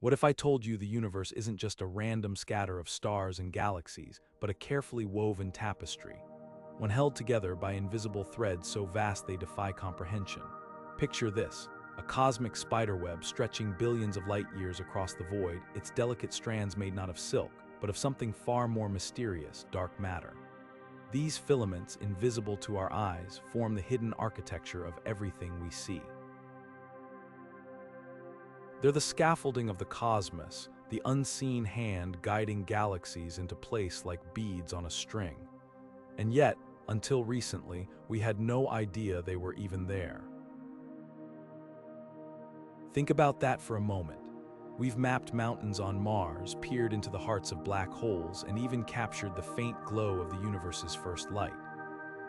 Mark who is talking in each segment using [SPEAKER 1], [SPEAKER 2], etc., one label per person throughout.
[SPEAKER 1] What if I told you the universe isn't just a random scatter of stars and galaxies, but a carefully woven tapestry, one held together by invisible threads so vast they defy comprehension? Picture this: a cosmic spiderweb stretching billions of light years across the void, its delicate strands made not of silk, but of something far more mysterious, dark matter. These filaments, invisible to our eyes, form the hidden architecture of everything we see. They're the scaffolding of the cosmos, the unseen hand guiding galaxies into place like beads on a string. And yet, until recently, we had no idea they were even there. Think about that for a moment. We've mapped mountains on Mars, peered into the hearts of black holes, and even captured the faint glow of the universe's first light.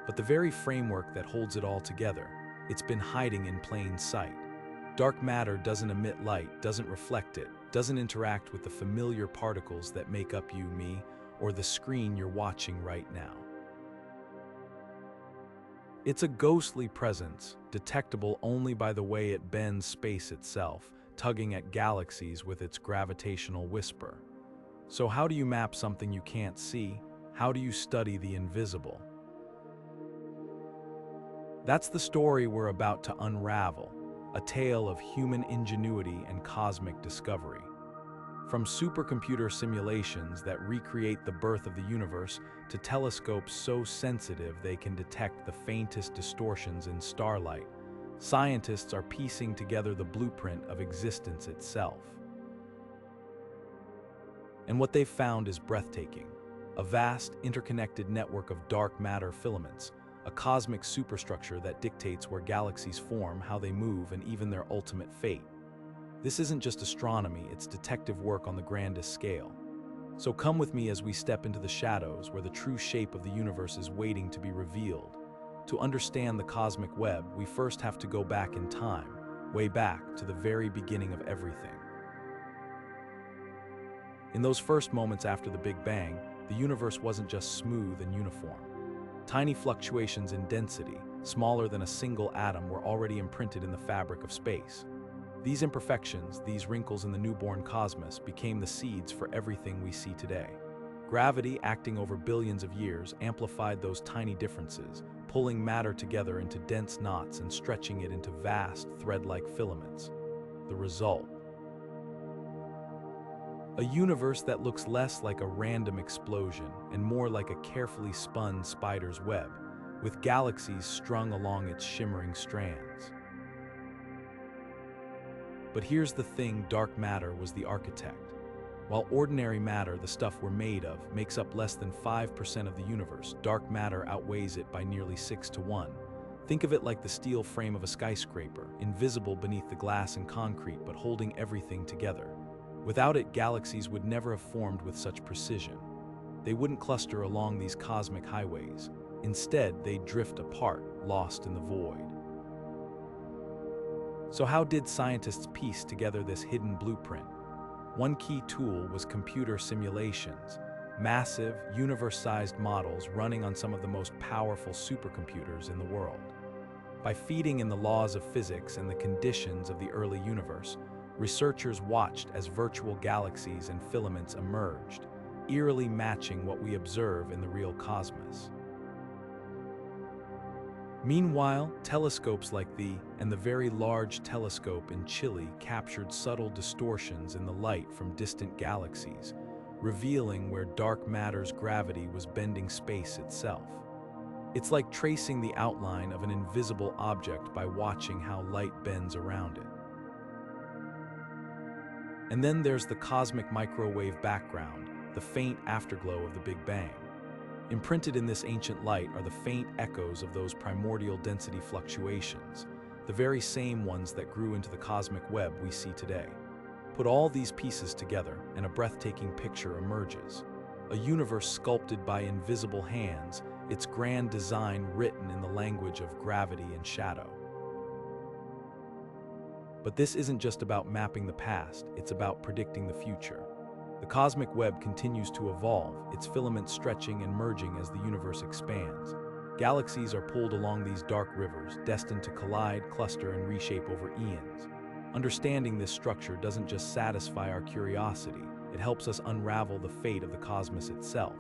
[SPEAKER 1] But the very framework that holds it all together, it's been hiding in plain sight. Dark matter doesn't emit light, doesn't reflect it, doesn't interact with the familiar particles that make up you, me, or the screen you're watching right now. It's a ghostly presence, detectable only by the way it bends space itself, tugging at galaxies with its gravitational whisper. So how do you map something you can't see? How do you study the invisible? That's the story we're about to unravel, a tale of human ingenuity and cosmic discovery. From supercomputer simulations that recreate the birth of the universe to telescopes so sensitive they can detect the faintest distortions in starlight, scientists are piecing together the blueprint of existence itself. And what they've found is breathtaking: a vast, interconnected network of dark matter filaments, a cosmic superstructure that dictates where galaxies form, how they move, and even their ultimate fate. This isn't just astronomy, it's detective work on the grandest scale. So come with me as we step into the shadows where the true shape of the universe is waiting to be revealed. To understand the cosmic web, we first have to go back in time, way back to the very beginning of everything. In those first moments after the Big Bang, the universe wasn't just smooth and uniform. Tiny fluctuations in density, smaller than a single atom, were already imprinted in the fabric of space. These imperfections, these wrinkles in the newborn cosmos, became the seeds for everything we see today. Gravity, acting over billions of years, amplified those tiny differences, pulling matter together into dense knots and stretching it into vast, thread-like filaments. The result: a universe that looks less like a random explosion and more like a carefully spun spider's web, with galaxies strung along its shimmering strands. But here's the thing: dark matter was the architect. While ordinary matter, the stuff we're made of, makes up less than 5% of the universe, dark matter outweighs it by nearly 6 to 1. Think of it like the steel frame of a skyscraper, invisible beneath the glass and concrete, but holding everything together. Without it, galaxies would never have formed with such precision. They wouldn't cluster along these cosmic highways. Instead, they'd drift apart, lost in the void. So how did scientists piece together this hidden blueprint? One key tool was computer simulations, massive, universe-sized models running on some of the most powerful supercomputers in the world. By feeding in the laws of physics and the conditions of the early universe, researchers watched as virtual galaxies and filaments emerged, eerily matching what we observe in the real cosmos. Meanwhile, telescopes like the Very Large Telescope in Chile captured subtle distortions in the light from distant galaxies, revealing where dark matter's gravity was bending space itself. It's like tracing the outline of an invisible object by watching how light bends around it. And then there's the cosmic microwave background, the faint afterglow of the Big Bang. Imprinted in this ancient light are the faint echoes of those primordial density fluctuations, the very same ones that grew into the cosmic web we see today. Put all these pieces together, and a breathtaking picture emerges. A universe sculpted by invisible hands, its grand design written in the language of gravity and shadow. But this isn't just about mapping the past, it's about predicting the future. The cosmic web continues to evolve, its filaments stretching and merging as the universe expands. Galaxies are pulled along these dark rivers, destined to collide, cluster, and reshape over eons. Understanding this structure doesn't just satisfy our curiosity, it helps us unravel the fate of the cosmos itself.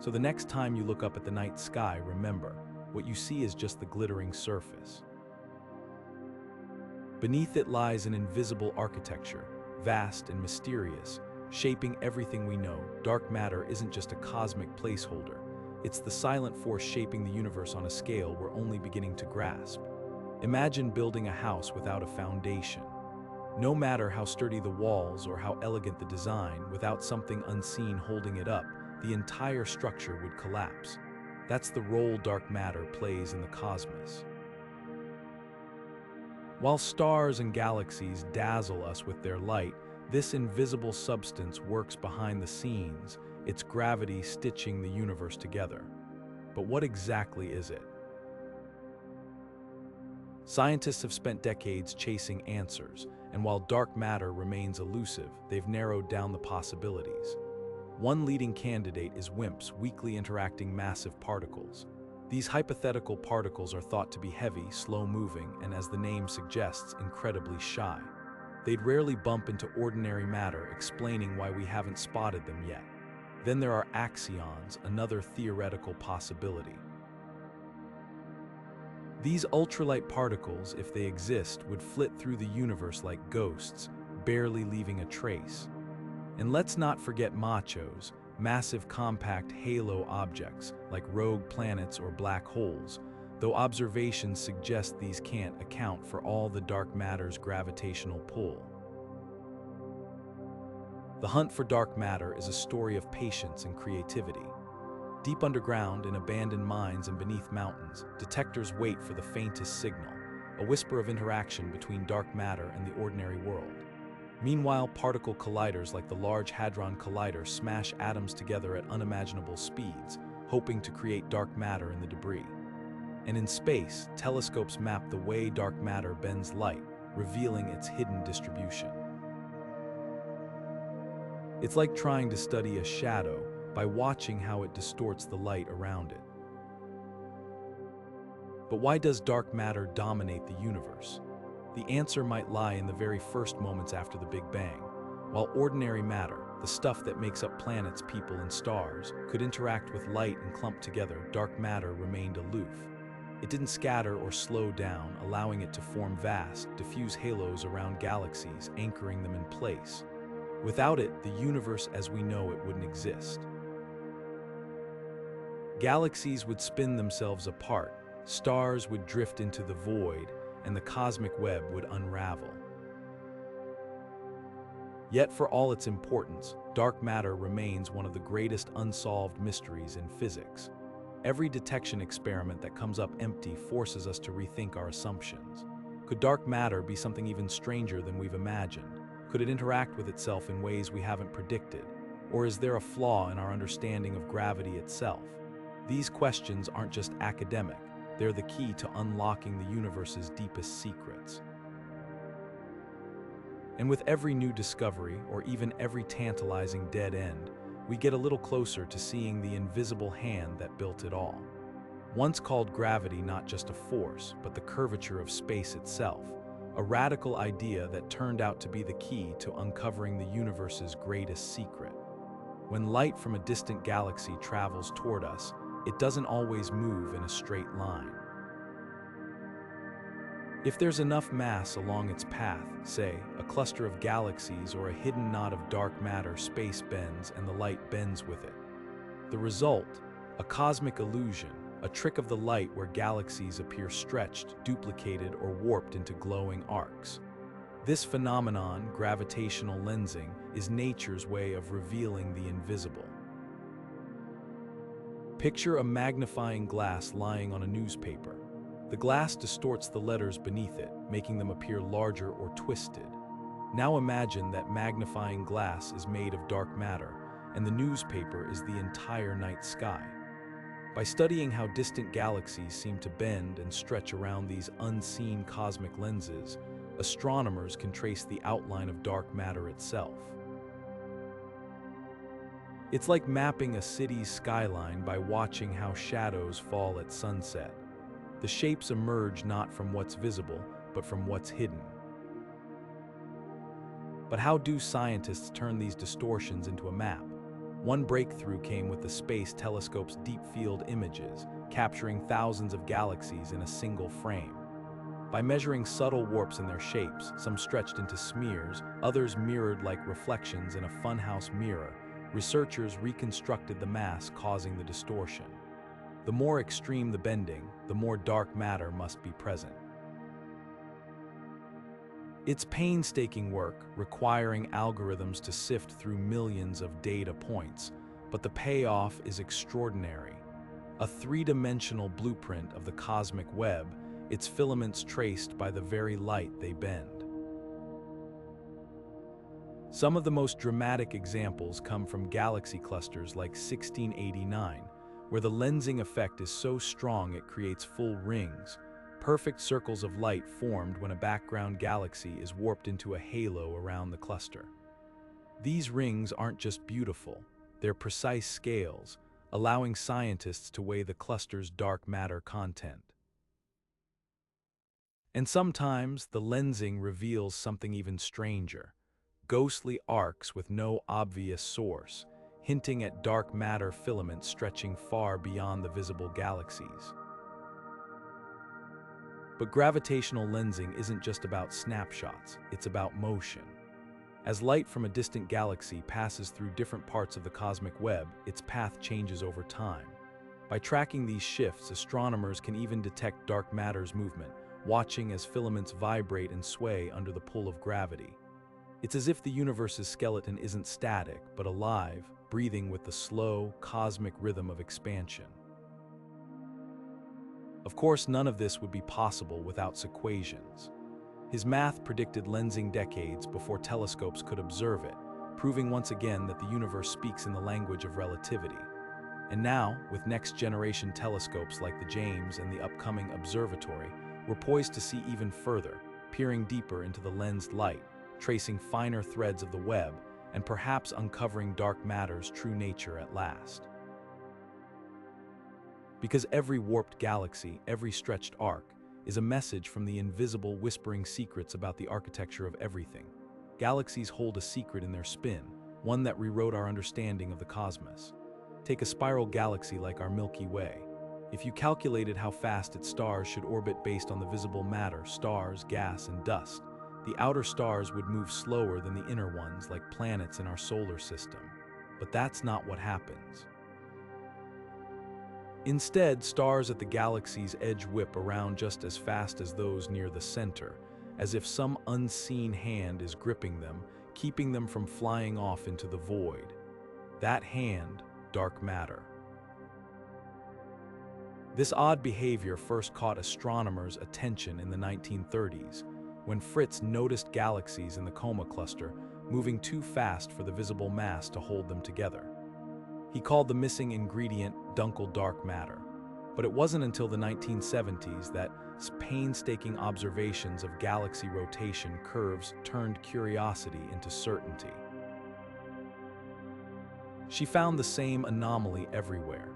[SPEAKER 1] So the next time you look up at the night sky, remember, what you see is just the glittering surface. Beneath it lies an invisible architecture, vast and mysterious, shaping everything we know. Dark matter isn't just a cosmic placeholder, it's the silent force shaping the universe on a scale we're only beginning to grasp. Imagine building a house without a foundation. No matter how sturdy the walls or how elegant the design, without something unseen holding it up, the entire structure would collapse. That's the role dark matter plays in the cosmos. While stars and galaxies dazzle us with their light, this invisible substance works behind the scenes, its gravity stitching the universe together. But what exactly is it? Scientists have spent decades chasing answers, and while dark matter remains elusive, they've narrowed down the possibilities. One leading candidate is WIMPs, weakly interacting massive particles. These hypothetical particles are thought to be heavy, slow-moving, and as the name suggests, incredibly shy. They'd rarely bump into ordinary matter, explaining why we haven't spotted them yet. Then there are axions, another theoretical possibility. These ultralight particles, if they exist, would flit through the universe like ghosts, barely leaving a trace. And let's not forget machos, massive compact halo objects like rogue planets or black holes, though observations suggest these can't account for all the dark matter's gravitational pull. The hunt for dark matter is a story of patience and creativity. Deep underground, in abandoned mines and beneath mountains, detectors wait for the faintest signal, a whisper of interaction between dark matter and the ordinary world. Meanwhile, particle colliders like the Large Hadron Collider smash atoms together at unimaginable speeds, hoping to create dark matter in the debris. And in space, telescopes map the way dark matter bends light, revealing its hidden distribution. It's like trying to study a shadow by watching how it distorts the light around it. But why does dark matter dominate the universe? The answer might lie in the very first moments after the Big Bang. While ordinary matter, the stuff that makes up planets, people, and stars, could interact with light and clump together, dark matter remained aloof. It didn't scatter or slow down, allowing it to form vast, diffuse halos around galaxies, anchoring them in place. Without it, the universe as we know it wouldn't exist. Galaxies would spin themselves apart, stars would drift into the void, and the cosmic web would unravel. Yet for all its importance, dark matter remains one of the greatest unsolved mysteries in physics. Every detection experiment that comes up empty forces us to rethink our assumptions. Could dark matter be something even stranger than we've imagined? Could it interact with itself in ways we haven't predicted? Or is there a flaw in our understanding of gravity itself? These questions aren't just academic, they're the key to unlocking the universe's deepest secrets. And with every new discovery, or even every tantalizing dead end, we get a little closer to seeing the invisible hand that built it all. Once called gravity not just a force, but the curvature of space itself, a radical idea that turned out to be the key to uncovering the universe's greatest secret. When light from a distant galaxy travels toward us, it doesn't always move in a straight line. If there's enough mass along its path, say, a cluster of galaxies or a hidden knot of dark matter, space bends and the light bends with it. The result, a cosmic illusion, a trick of the light where galaxies appear stretched, duplicated, or warped into glowing arcs. This phenomenon, gravitational lensing, is nature's way of revealing the invisible. Picture a magnifying glass lying on a newspaper. The glass distorts the letters beneath it, making them appear larger or twisted. Now imagine that magnifying glass is made of dark matter, and the newspaper is the entire night sky. By studying how distant galaxies seem to bend and stretch around these unseen cosmic lenses, astronomers can trace the outline of dark matter itself. It's like mapping a city's skyline by watching how shadows fall at sunset. The shapes emerge not from what's visible, but from what's hidden. But how do scientists turn these distortions into a map? One breakthrough came with the Space Telescope's deep field images, capturing thousands of galaxies in a single frame. By measuring subtle warps in their shapes, some stretched into smears, others mirrored like reflections in a funhouse mirror, researchers reconstructed the mass causing the distortion. The more extreme the bending, the more dark matter must be present. It's painstaking work, requiring algorithms to sift through millions of data points, but the payoff is extraordinary. A three-dimensional blueprint of the cosmic web, its filaments traced by the very light they bend. Some of the most dramatic examples come from galaxy clusters like 1689, where the lensing effect is so strong it creates full rings, perfect circles of light formed when a background galaxy is warped into a halo around the cluster. These rings aren't just beautiful, they're precise scales, allowing scientists to weigh the cluster's dark matter content. And sometimes the lensing reveals something even stranger: ghostly arcs with no obvious source, hinting at dark matter filaments stretching far beyond the visible galaxies. But gravitational lensing isn't just about snapshots, it's about motion. As light from a distant galaxy passes through different parts of the cosmic web, its path changes over time. By tracking these shifts, astronomers can even detect dark matter's movement, watching as filaments vibrate and sway under the pull of gravity. It's as if the universe's skeleton isn't static, but alive, breathing with the slow, cosmic rhythm of expansion. Of course, none of this would be possible without equations. His math predicted lensing decades before telescopes could observe it, proving once again that the universe speaks in the language of relativity. And now, with next-generation telescopes like the James and the upcoming observatory, we're poised to see even further, peering deeper into the lensed light, tracing finer threads of the web, and perhaps uncovering dark matter's true nature at last. Because every warped galaxy, every stretched arc, is a message from the invisible whispering secrets about the architecture of everything. Galaxies hold a secret in their spin, one that rewrote our understanding of the cosmos. Take a spiral galaxy like our Milky Way. If you calculated how fast its stars should orbit based on the visible matter, stars, gas, and dust, the outer stars would move slower than the inner ones, like planets in our solar system. But that's not what happens. Instead, stars at the galaxy's edge whip around just as fast as those near the center, as if some unseen hand is gripping them, keeping them from flying off into the void. That hand, dark matter. This odd behavior first caught astronomers' attention in the 1930s, when Fritz noticed galaxies in the Coma cluster moving too fast for the visible mass to hold them together. He called the missing ingredient Dunkel dark matter. But it wasn't until the 1970s that painstaking observations of galaxy rotation curves turned curiosity into certainty. She found the same anomaly everywhere.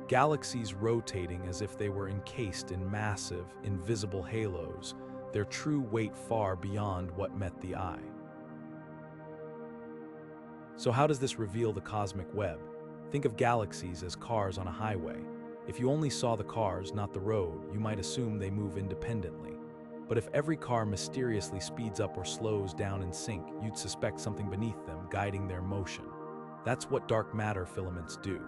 [SPEAKER 1] Galaxies rotating as if they were encased in massive, invisible halos, their true weight far beyond what met the eye. So how does this reveal the cosmic web? Think of galaxies as cars on a highway. If you only saw the cars, not the road, you might assume they move independently. But if every car mysteriously speeds up or slows down in sync, you'd suspect something beneath them guiding their motion. That's what dark matter filaments do.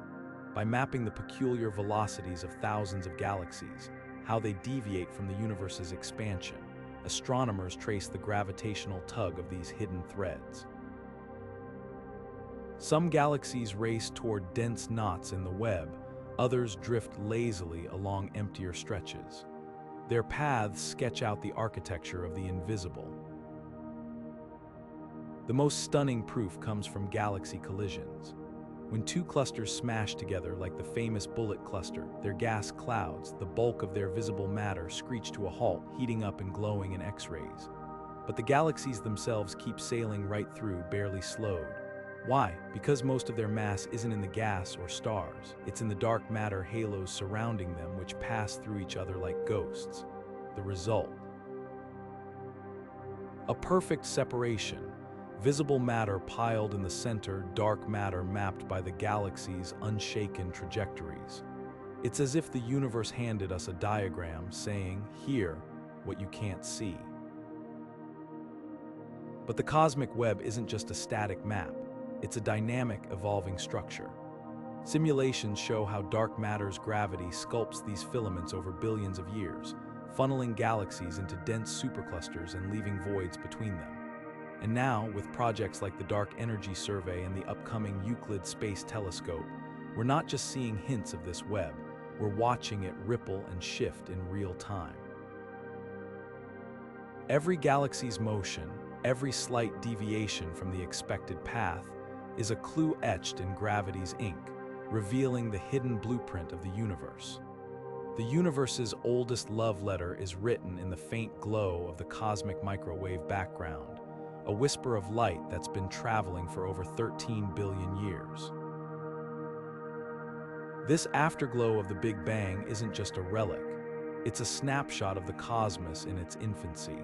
[SPEAKER 1] By mapping the peculiar velocities of thousands of galaxies, how they deviate from the universe's expansion, astronomers trace the gravitational tug of these hidden threads. Some galaxies race toward dense knots in the web, others drift lazily along emptier stretches. Their paths sketch out the architecture of the invisible. The most stunning proof comes from galaxy collisions. When two clusters smash together like the famous Bullet cluster, their gas clouds, the bulk of their visible matter, screech to a halt, heating up and glowing in X-rays. But the galaxies themselves keep sailing right through, barely slowed. Why? Because most of their mass isn't in the gas or stars. It's in the dark matter halos surrounding them, which pass through each other like ghosts. The result? A perfect separation. Visible matter piled in the center, dark matter mapped by the galaxy's unshaken trajectories. It's as if the universe handed us a diagram saying, "Here, what you can't see." But the cosmic web isn't just a static map, it's a dynamic, evolving structure. Simulations show how dark matter's gravity sculpts these filaments over billions of years, funneling galaxies into dense superclusters and leaving voids between them. And now, with projects like the Dark Energy Survey and the upcoming Euclid Space Telescope, we're not just seeing hints of this web, we're watching it ripple and shift in real time. Every galaxy's motion, every slight deviation from the expected path, is a clue etched in gravity's ink, revealing the hidden blueprint of the universe. The universe's oldest love letter is written in the faint glow of the cosmic microwave background, a whisper of light that's been traveling for over 13 billion years. This afterglow of the Big Bang isn't just a relic, it's a snapshot of the cosmos in its infancy,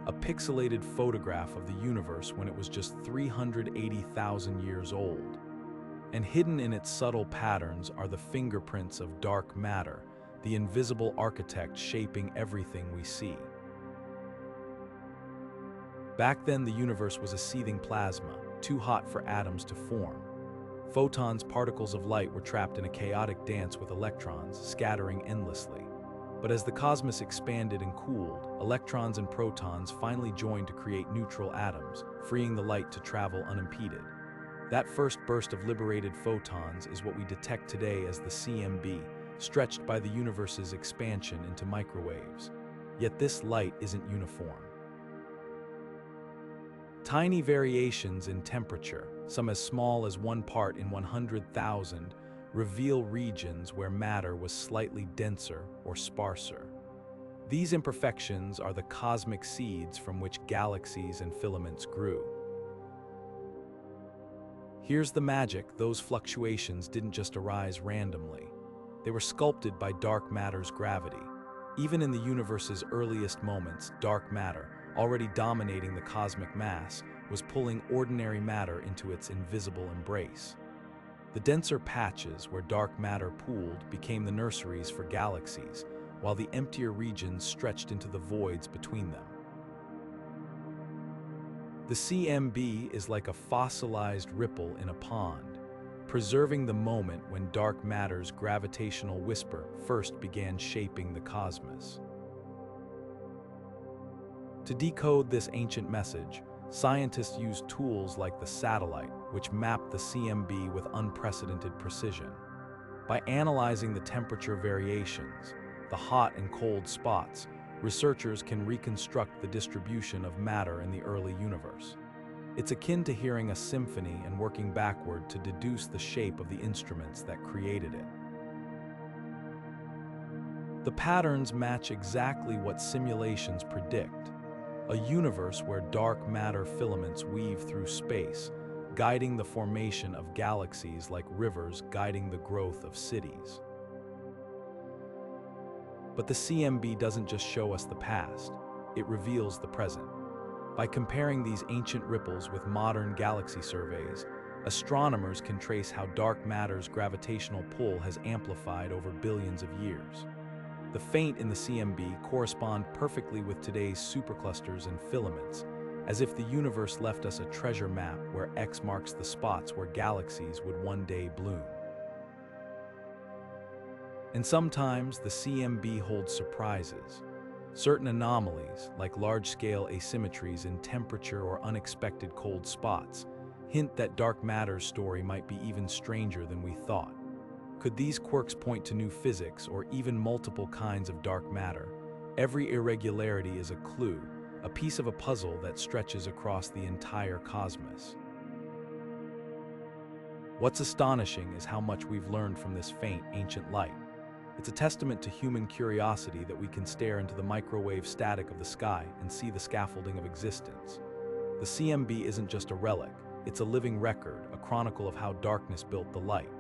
[SPEAKER 1] a pixelated photograph of the universe when it was just 380,000 years old. And hidden in its subtle patterns are the fingerprints of dark matter, the invisible architect shaping everything we see. Back then, the universe was a seething plasma, too hot for atoms to form. Photons, particles of light, were trapped in a chaotic dance with electrons, scattering endlessly. But as the cosmos expanded and cooled, electrons and protons finally joined to create neutral atoms, freeing the light to travel unimpeded. That first burst of liberated photons is what we detect today as the CMB, stretched by the universe's expansion into microwaves. Yet this light isn't uniform. Tiny variations in temperature, some as small as 1 part in 100,000, reveal regions where matter was slightly denser or sparser. These imperfections are the cosmic seeds from which galaxies and filaments grew. Here's the magic: those fluctuations didn't just arise randomly. They were sculpted by dark matter's gravity. Even in the universe's earliest moments, dark matter, already dominating the cosmic mass, was pulling ordinary matter into its invisible embrace. The denser patches where dark matter pooled became the nurseries for galaxies, while the emptier regions stretched into the voids between them. The CMB is like a fossilized ripple in a pond, preserving the moment when dark matter's gravitational whisper first began shaping the cosmos. To decode this ancient message, scientists used tools like the satellite, which mapped the CMB with unprecedented precision. By analyzing the temperature variations, the hot and cold spots, researchers can reconstruct the distribution of matter in the early universe. It's akin to hearing a symphony and working backward to deduce the shape of the instruments that created it. The patterns match exactly what simulations predict: a universe where dark matter filaments weave through space, guiding the formation of galaxies like rivers guiding the growth of cities. But the CMB doesn't just show us the past, it reveals the present. By comparing these ancient ripples with modern galaxy surveys, astronomers can trace how dark matter's gravitational pull has amplified over billions of years. The faint in the CMB correspond perfectly with today's superclusters and filaments, as if the universe left us a treasure map where X marks the spots where galaxies would one day bloom. And sometimes the CMB holds surprises. Certain anomalies, like large-scale asymmetries in temperature or unexpected cold spots, hint that dark matter's story might be even stranger than we thought. Could these quirks point to new physics or even multiple kinds of dark matter? Every irregularity is a clue, a piece of a puzzle that stretches across the entire cosmos. What's astonishing is how much we've learned from this faint, ancient light. It's a testament to human curiosity that we can stare into the microwave static of the sky and see the scaffolding of existence. The CMB isn't just a relic, it's a living record, a chronicle of how darkness built the light.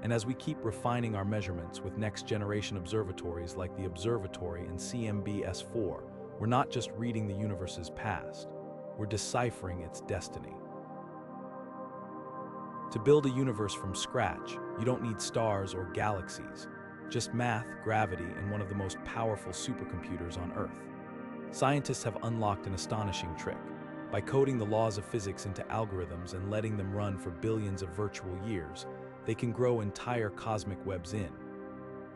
[SPEAKER 1] And as we keep refining our measurements with next-generation observatories like the observatory in CMB S4, we're not just reading the universe's past, we're deciphering its destiny. To build a universe from scratch, you don't need stars or galaxies, just math, gravity, and one of the most powerful supercomputers on Earth. Scientists have unlocked an astonishing trick. By coding the laws of physics into algorithms and letting them run for billions of virtual years, they can grow entire cosmic webs in.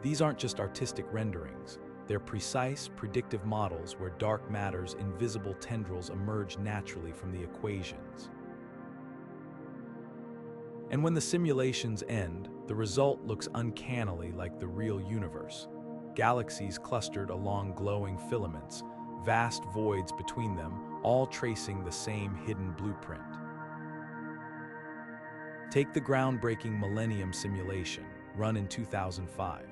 [SPEAKER 1] These aren't just artistic renderings. They're precise, predictive models where dark matter's invisible tendrils emerge naturally from the equations. And when the simulations end, the result looks uncannily like the real universe. Galaxies clustered along glowing filaments, vast voids between them, all tracing the same hidden blueprint. Take the groundbreaking Millennium simulation, run in 2005.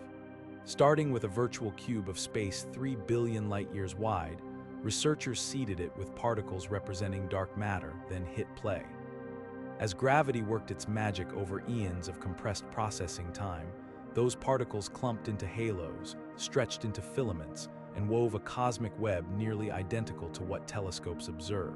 [SPEAKER 1] Starting with a virtual cube of space 3 billion light-years wide, researchers seeded it with particles representing dark matter, then hit play. As gravity worked its magic over eons of compressed processing time, those particles clumped into halos, stretched into filaments, and wove a cosmic web nearly identical to what telescopes observe.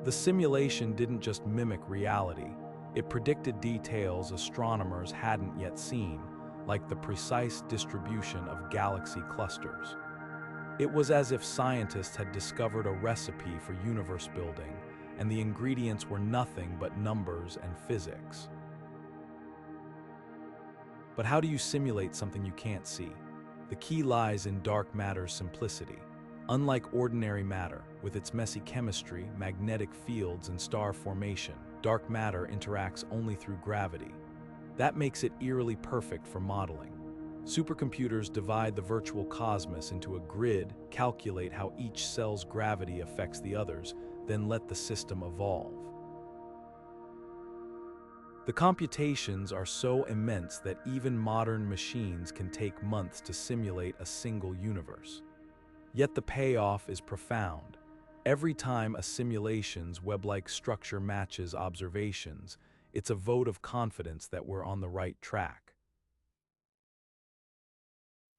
[SPEAKER 1] The simulation didn't just mimic reality, it predicted details astronomers hadn't yet seen, like the precise distribution of galaxy clusters. It was as if scientists had discovered a recipe for universe building, and the ingredients were nothing but numbers and physics. But how do you simulate something you can't see? The key lies in dark matter's simplicity. Unlike ordinary matter, with its messy chemistry, magnetic fields, and star formation, dark matter interacts only through gravity. That makes it eerily perfect for modeling. Supercomputers divide the virtual cosmos into a grid, calculate how each cell's gravity affects the others, then let the system evolve. The computations are so immense that even modern machines can take months to simulate a single universe. Yet the payoff is profound. Every time a simulation's web-like structure matches observations, it's a vote of confidence that we're on the right track.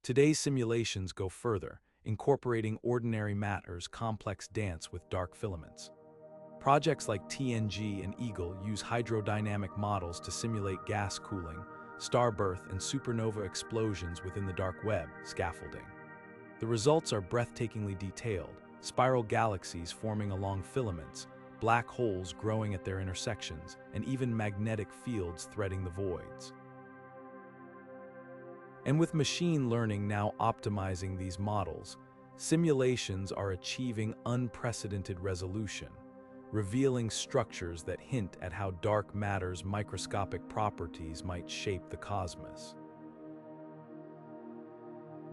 [SPEAKER 1] Today's simulations go further, incorporating ordinary matter's complex dance with dark filaments. Projects like TNG and Eagle use hydrodynamic models to simulate gas cooling, star birth, and supernova explosions within the dark web scaffolding. The results are breathtakingly detailed: spiral galaxies forming along filaments, black holes growing at their intersections, and even magnetic fields threading the voids. And with machine learning now optimizing these models, simulations are achieving unprecedented resolution, revealing structures that hint at how dark matter's microscopic properties might shape the cosmos.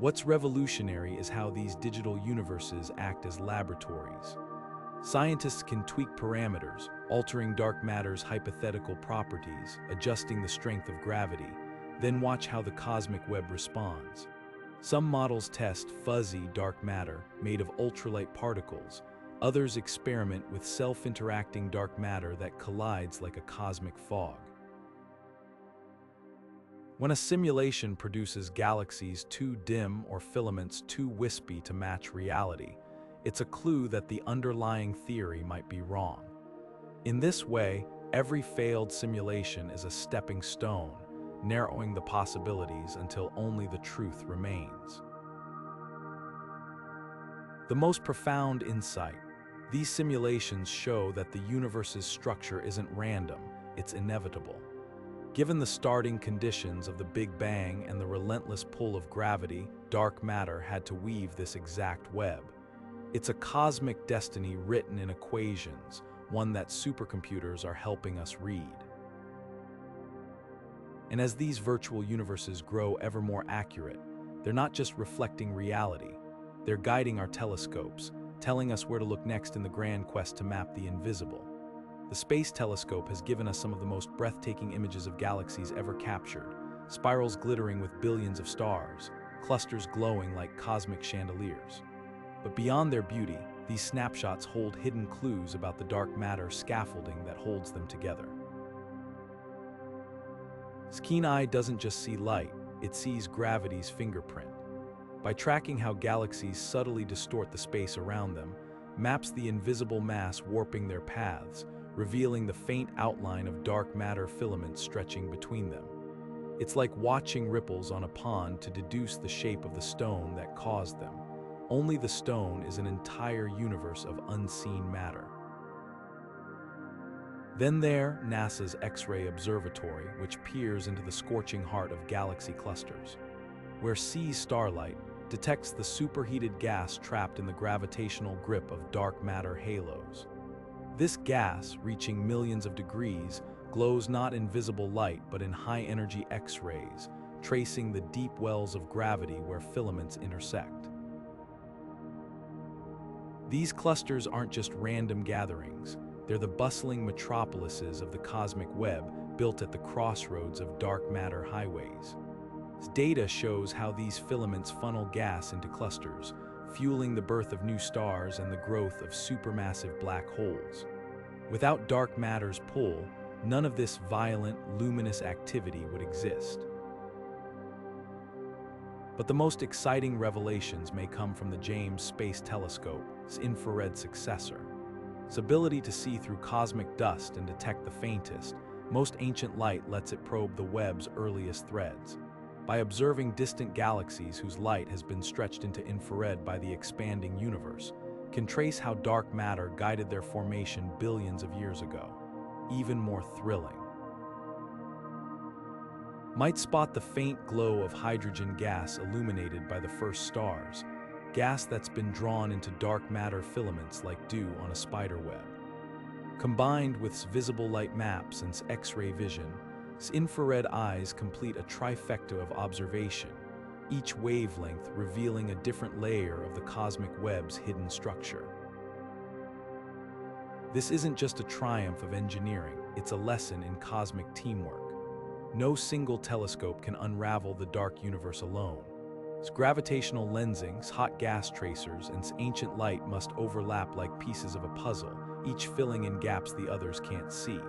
[SPEAKER 1] What's revolutionary is how these digital universes act as laboratories. Scientists can tweak parameters, altering dark matter's hypothetical properties, adjusting the strength of gravity, then watch how the cosmic web responds. Some models test fuzzy dark matter made of ultralight particles. Others experiment with self-interacting dark matter that collides like a cosmic fog. When a simulation produces galaxies too dim or filaments too wispy to match reality, it's a clue that the underlying theory might be wrong. In this way, every failed simulation is a stepping stone, narrowing the possibilities until only the truth remains. The most profound insight: these simulations show that the universe's structure isn't random, it's inevitable. Given the starting conditions of the Big Bang and the relentless pull of gravity, dark matter had to weave this exact web. It's a cosmic destiny written in equations, one that supercomputers are helping us read. And as these virtual universes grow ever more accurate, they're not just reflecting reality, they're guiding our telescopes, telling us where to look next in the grand quest to map the invisible. The Space Telescope has given us some of the most breathtaking images of galaxies ever captured, spirals glittering with billions of stars, clusters glowing like cosmic chandeliers. But beyond their beauty, these snapshots hold hidden clues about the dark matter scaffolding that holds them together. The keen eye doesn't just see light, it sees gravity's fingerprint. By tracking how galaxies subtly distort the space around them, maps the invisible mass warping their paths, revealing the faint outline of dark matter filaments stretching between them. It's like watching ripples on a pond to deduce the shape of the stone that caused them. Only the stone is an entire universe of unseen matter. Then there, NASA's X-ray Observatory, which peers into the scorching heart of galaxy clusters, where sees starlight, detects the superheated gas trapped in the gravitational grip of dark matter halos. This gas, reaching millions of degrees, glows not in visible light but in high-energy X-rays, tracing the deep wells of gravity where filaments intersect. These clusters aren't just random gatherings. They're the bustling metropolises of the cosmic web built at the crossroads of dark matter highways. Data shows how these filaments funnel gas into clusters, fueling the birth of new stars and the growth of supermassive black holes. Without dark matter's pull, none of this violent, luminous activity would exist. But the most exciting revelations may come from the James Space Telescope's infrared successor. Its ability to see through cosmic dust and detect the faintest, most ancient light lets it probe the web's earliest threads. By observing distant galaxies whose light has been stretched into infrared by the expanding universe, can trace how dark matter guided their formation billions of years ago. Even more thrilling, might spot the faint glow of hydrogen gas illuminated by the first stars, gas that's been drawn into dark matter filaments like dew on a spider web. Combined with visible light maps and X-ray vision, infrared eyes complete a trifecta of observation, each wavelength revealing a different layer of the cosmic web's hidden structure. This isn't just a triumph of engineering, it's a lesson in cosmic teamwork. No single telescope can unravel the dark universe alone. Its gravitational lensings, hot gas tracers, and ancient light must overlap like pieces of a puzzle, each filling in gaps the others can't see.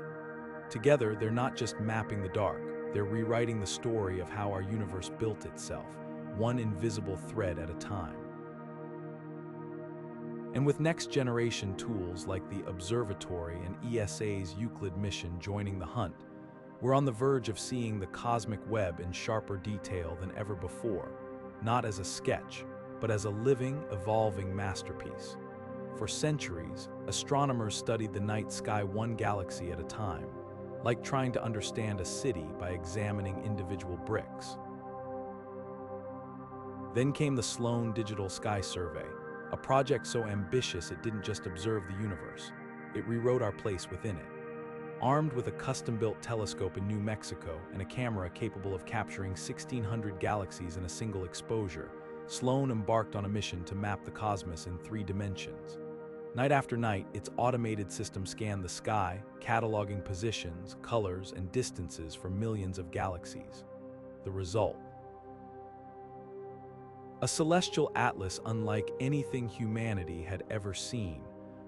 [SPEAKER 1] Together, they're not just mapping the dark, they're rewriting the story of how our universe built itself, one invisible thread at a time. And with next-generation tools like the Observatory and ESA's Euclid mission joining the hunt, we're on the verge of seeing the cosmic web in sharper detail than ever before, not as a sketch, but as a living, evolving masterpiece. For centuries, astronomers studied the night sky one galaxy at a time, like trying to understand a city by examining individual bricks. Then came the Sloan Digital Sky Survey, a project so ambitious it didn't just observe the universe, it rewrote our place within it. Armed with a custom-built telescope in New Mexico and a camera capable of capturing 1,600 galaxies in a single exposure, Sloan embarked on a mission to map the cosmos in 3 dimensions. Night after night, its automated system scanned the sky, cataloging positions, colors, and distances for millions of galaxies. The result: a celestial atlas unlike anything humanity had ever seen,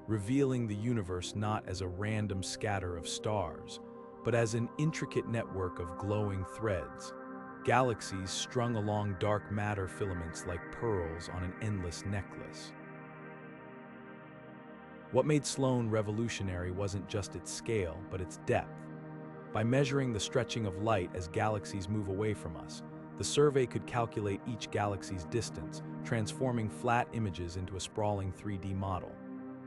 [SPEAKER 1] revealing the universe not as a random scatter of stars, but as an intricate network of glowing threads, galaxies strung along dark matter filaments like pearls on an endless necklace. What made Sloan revolutionary wasn't just its scale, but its depth. By measuring the stretching of light as galaxies move away from us, the survey could calculate each galaxy's distance, transforming flat images into a sprawling 3D model.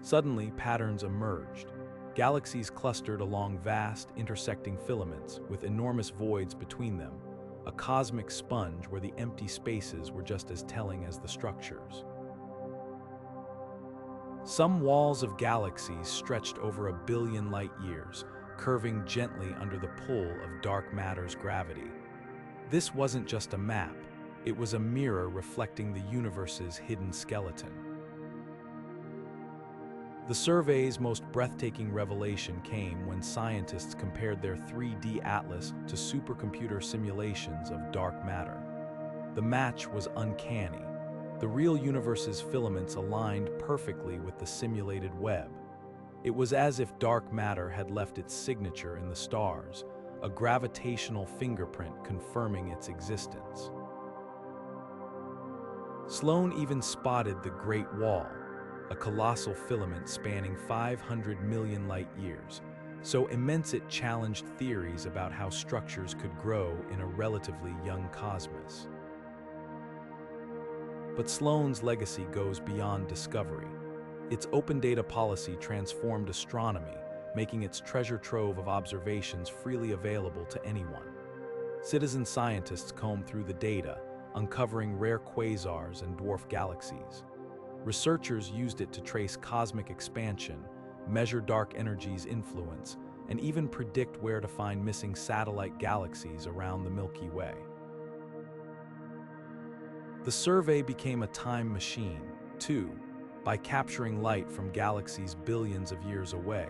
[SPEAKER 1] Suddenly, patterns emerged. Galaxies clustered along vast, intersecting filaments with enormous voids between them, a cosmic sponge where the empty spaces were just as telling as the structures. Some walls of galaxies stretched over 1 billion light-years, curving gently under the pull of dark matter's gravity. This wasn't just a map, it was a mirror reflecting the universe's hidden skeleton. The survey's most breathtaking revelation came when scientists compared their 3D atlas to supercomputer simulations of dark matter. The match was uncanny. The real universe's filaments aligned perfectly with the simulated web. It was as if dark matter had left its signature in the stars, a gravitational fingerprint confirming its existence. Sloan even spotted the Great Wall, a colossal filament spanning 500 million light-years, so immense it challenged theories about how structures could grow in a relatively young cosmos. But Sloan's legacy goes beyond discovery. Its open data policy transformed astronomy, making its treasure trove of observations freely available to anyone. Citizen scientists combed through the data, uncovering rare quasars and dwarf galaxies. Researchers used it to trace cosmic expansion, measure dark energy's influence, and even predict where to find missing satellite galaxies around the Milky Way. The survey became a time machine, too. By capturing light from galaxies billions of years away,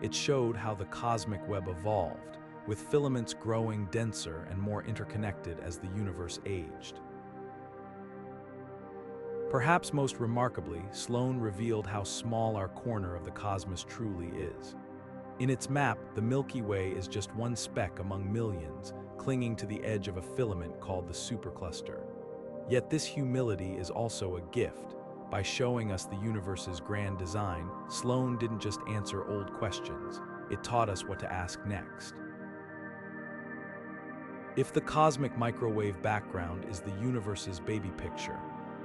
[SPEAKER 1] it showed how the cosmic web evolved, with filaments growing denser and more interconnected as the universe aged. Perhaps most remarkably, Sloan revealed how small our corner of the cosmos truly is. In its map, the Milky Way is just one speck among millions, clinging to the edge of a filament called the supercluster. Yet this humility is also a gift. By showing us the universe's grand design, Sloan didn't just answer old questions, it taught us what to ask next. If the cosmic microwave background is the universe's baby picture,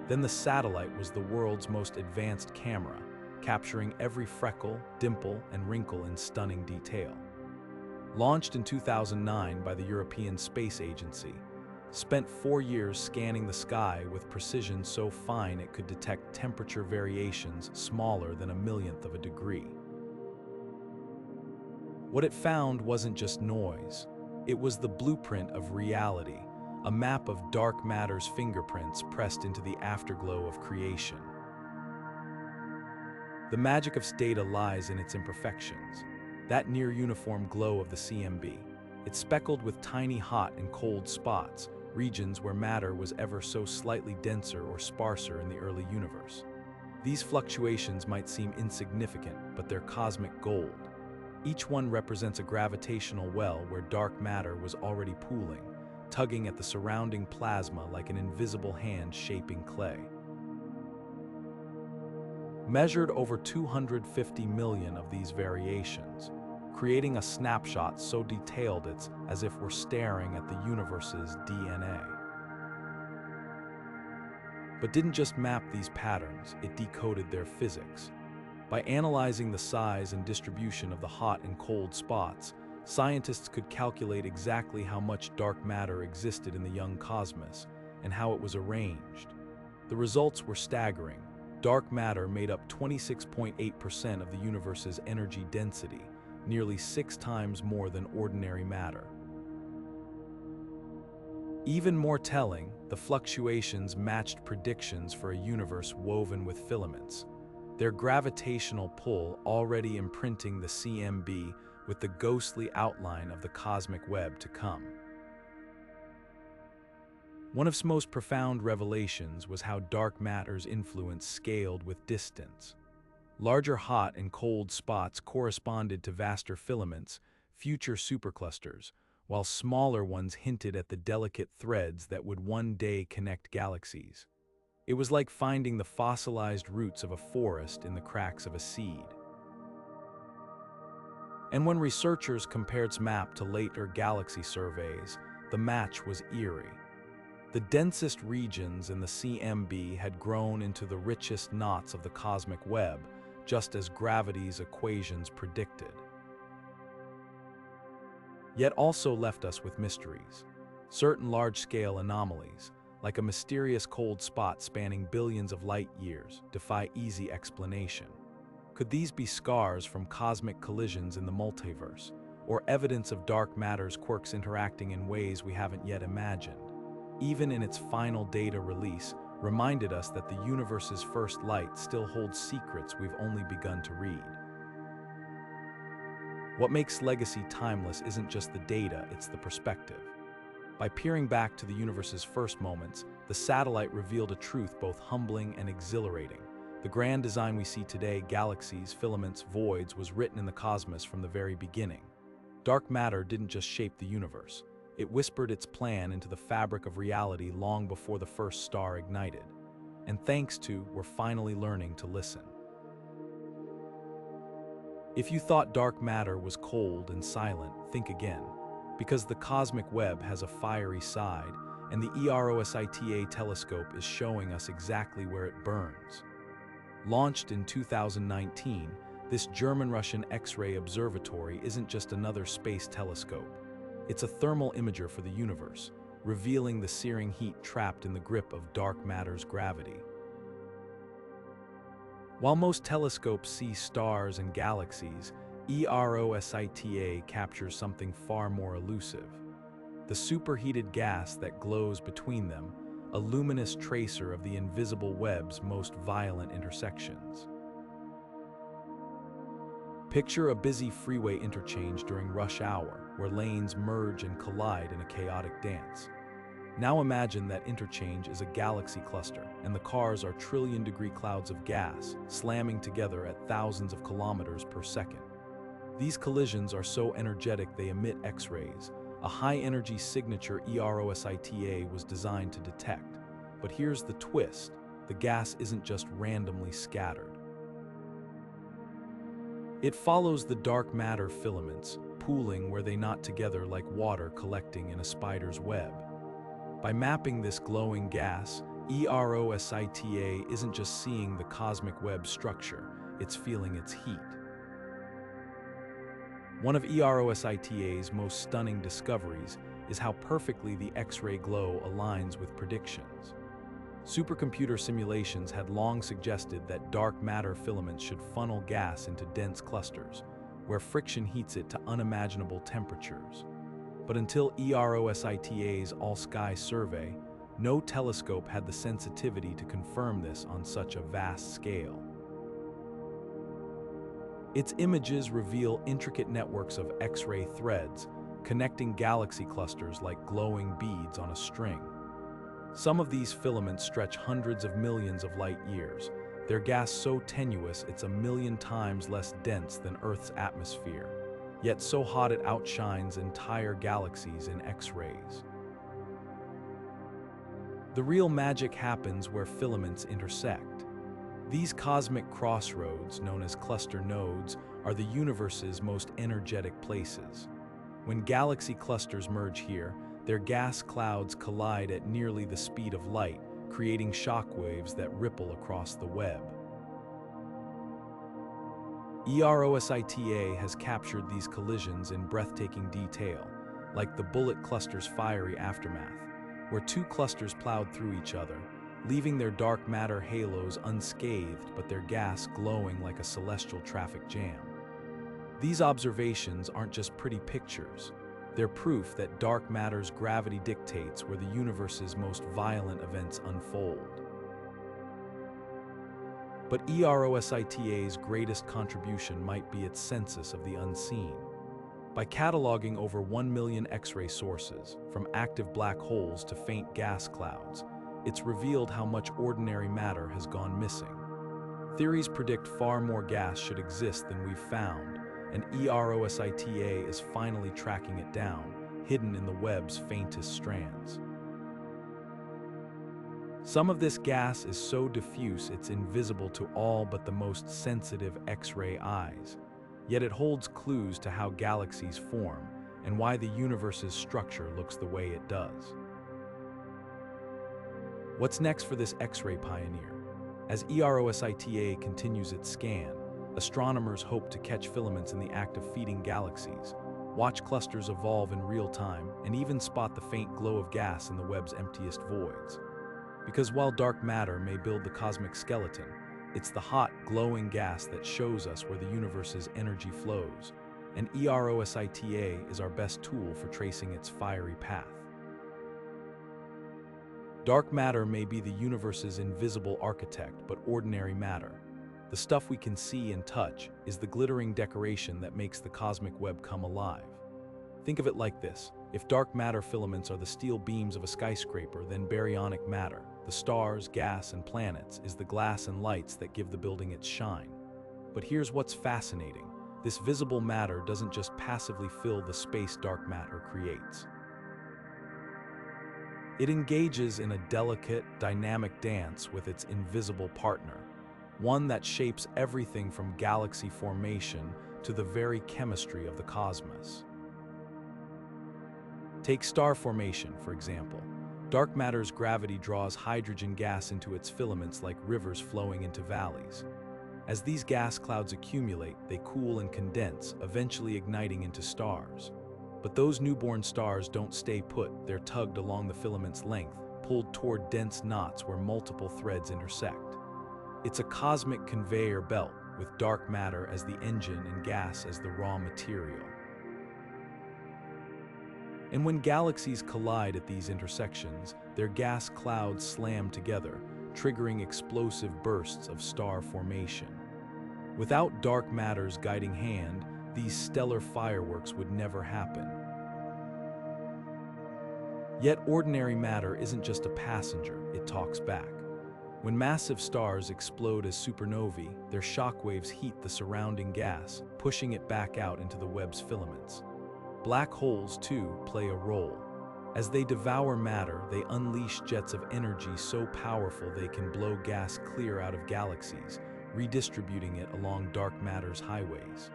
[SPEAKER 1] then the satellite was the world's most advanced camera, capturing every freckle, dimple, and wrinkle in stunning detail. Launched in 2009 by the European Space Agency, spent 4 years scanning the sky with precision so fine it could detect temperature variations smaller than a millionth of a degree. What it found wasn't just noise, it was the blueprint of reality, a map of dark matter's fingerprints pressed into the afterglow of creation. The magic of data lies in its imperfections, that near-uniform glow of the CMB. It's speckled with tiny hot and cold spots, regions where matter was ever so slightly denser or sparser in the early universe. These fluctuations might seem insignificant, but they're cosmic gold. Each one represents a gravitational well where dark matter was already pooling, tugging at the surrounding plasma like an invisible hand shaping clay. Measured over 250 million of these variations, creating a snapshot so detailed it's as if we're staring at the universe's DNA. But didn't just map these patterns, it decoded their physics. By analyzing the size and distribution of the hot and cold spots, scientists could calculate exactly how much dark matter existed in the young cosmos and how it was arranged. The results were staggering. Dark matter made up 26.8% of the universe's energy density, nearly 6 times more than ordinary matter. Even more telling, the fluctuations matched predictions for a universe woven with filaments, their gravitational pull already imprinting the CMB with the ghostly outline of the cosmic web to come. One of its most profound revelations was how dark matter's influence scaled with distance. Larger hot and cold spots corresponded to vaster filaments, future superclusters, while smaller ones hinted at the delicate threads that would one day connect galaxies. It was like finding the fossilized roots of a forest in the cracks of a seed. And when researchers compared its map to later galaxy surveys, the match was eerie. The densest regions in the CMB had grown into the richest knots of the cosmic web, just as gravity's equations predicted. Yet also left us with mysteries. Certain large-scale anomalies, like a mysterious cold spot spanning billions of light years, defy easy explanation. Could these be scars from cosmic collisions in the multiverse, or evidence of dark matter's quirks interacting in ways we haven't yet imagined? Even in its final data release, reminded us that the universe's first light still holds secrets we've only begun to read. What makes legacy timeless isn't just the data, it's the perspective. By peering back to the universe's first moments, the satellite revealed a truth both humbling and exhilarating. The grand design we see today, galaxies, filaments, voids, was written in the cosmos from the very beginning. Dark matter didn't just shape the universe. It whispered its plan into the fabric of reality long before the first star ignited. And thanks to, we're finally learning to listen. If you thought dark matter was cold and silent, think again, because the cosmic web has a fiery side, and the eROSITA telescope is showing us exactly where it burns. Launched in 2019, this German-Russian X-ray observatory isn't just another space telescope. It's a thermal imager for the universe, revealing the searing heat trapped in the grip of dark matter's gravity. While most telescopes see stars and galaxies, eROSITA captures something far more elusive: the superheated gas that glows between them, a luminous tracer of the invisible web's most violent intersections. Picture a busy freeway interchange during rush hour, where lanes merge and collide in a chaotic dance. Now imagine that interchange is a galaxy cluster, and the cars are trillion-degree clouds of gas, slamming together at thousands of kilometers per second. These collisions are so energetic they emit X-rays, a high-energy signature eROSITA was designed to detect. But here's the twist: the gas isn't just randomly scattered. It follows the dark matter filaments, pooling where they knot together like water collecting in a spider's web. By mapping this glowing gas, eROSITA isn't just seeing the cosmic web structure, it's feeling its heat. One of eROSITA's most stunning discoveries is how perfectly the X-ray glow aligns with predictions. Supercomputer simulations had long suggested that dark matter filaments should funnel gas into dense clusters, where friction heats it to unimaginable temperatures. But until eROSITA's All-Sky Survey, no telescope had the sensitivity to confirm this on such a vast scale. Its images reveal intricate networks of X-ray threads, connecting galaxy clusters like glowing beads on a string. Some of these filaments stretch hundreds of millions of light years, their gas so tenuous it's a million times less dense than Earth's atmosphere, yet so hot it outshines entire galaxies in X-rays. The real magic happens where filaments intersect. These cosmic crossroads, known as cluster nodes, are the universe's most energetic places. When galaxy clusters merge here, their gas clouds collide at nearly the speed of light, creating shockwaves that ripple across the web. eROSITA has captured these collisions in breathtaking detail, like the bullet cluster's fiery aftermath, where two clusters plowed through each other, leaving their dark matter halos unscathed but their gas glowing like a celestial traffic jam. These observations aren't just pretty pictures. They're proof that dark matter's gravity dictates where the universe's most violent events unfold. But eROSITA's greatest contribution might be its census of the unseen. By cataloging over 1 million X-ray sources, from active black holes to faint gas clouds, it's revealed how much ordinary matter has gone missing. Theories predict far more gas should exist than we've found, and eROSITA is finally tracking it down, hidden in the web's faintest strands. Some of this gas is so diffuse it's invisible to all but the most sensitive X-ray eyes, yet it holds clues to how galaxies form and why the universe's structure looks the way it does. What's next for this X-ray pioneer? As eROSITA continues its scan, astronomers hope to catch filaments in the act of feeding galaxies, watch clusters evolve in real time, and even spot the faint glow of gas in the web's emptiest voids. Because while dark matter may build the cosmic skeleton, it's the hot, glowing gas that shows us where the universe's energy flows, and eROSITA is our best tool for tracing its fiery path. Dark matter may be the universe's invisible architect, but ordinary matter, the stuff we can see and touch, is the glittering decoration that makes the cosmic web come alive. Think of it like this: if dark matter filaments are the steel beams of a skyscraper, then baryonic matter, the stars, gas, and planets, is the glass and lights that give the building its shine. But here's what's fascinating: this visible matter doesn't just passively fill the space dark matter creates. It engages in a delicate, dynamic dance with its invisible partner, one that shapes everything from galaxy formation to the very chemistry of the cosmos. Take star formation, for example. Dark matter's gravity draws hydrogen gas into its filaments like rivers flowing into valleys. As these gas clouds accumulate, they cool and condense, eventually igniting into stars. But those newborn stars don't stay put, they're tugged along the filament's length, pulled toward dense knots where multiple threads intersect. It's a cosmic conveyor belt, with dark matter as the engine and gas as the raw material. And when galaxies collide at these intersections, their gas clouds slam together, triggering explosive bursts of star formation. Without dark matter's guiding hand, these stellar fireworks would never happen. Yet ordinary matter isn't just a passenger, it talks back. When massive stars explode as supernovae, their shockwaves heat the surrounding gas, pushing it back out into the web's filaments. Black holes, too, play a role. As they devour matter, they unleash jets of energy so powerful they can blow gas clear out of galaxies, redistributing it along dark matter's highways.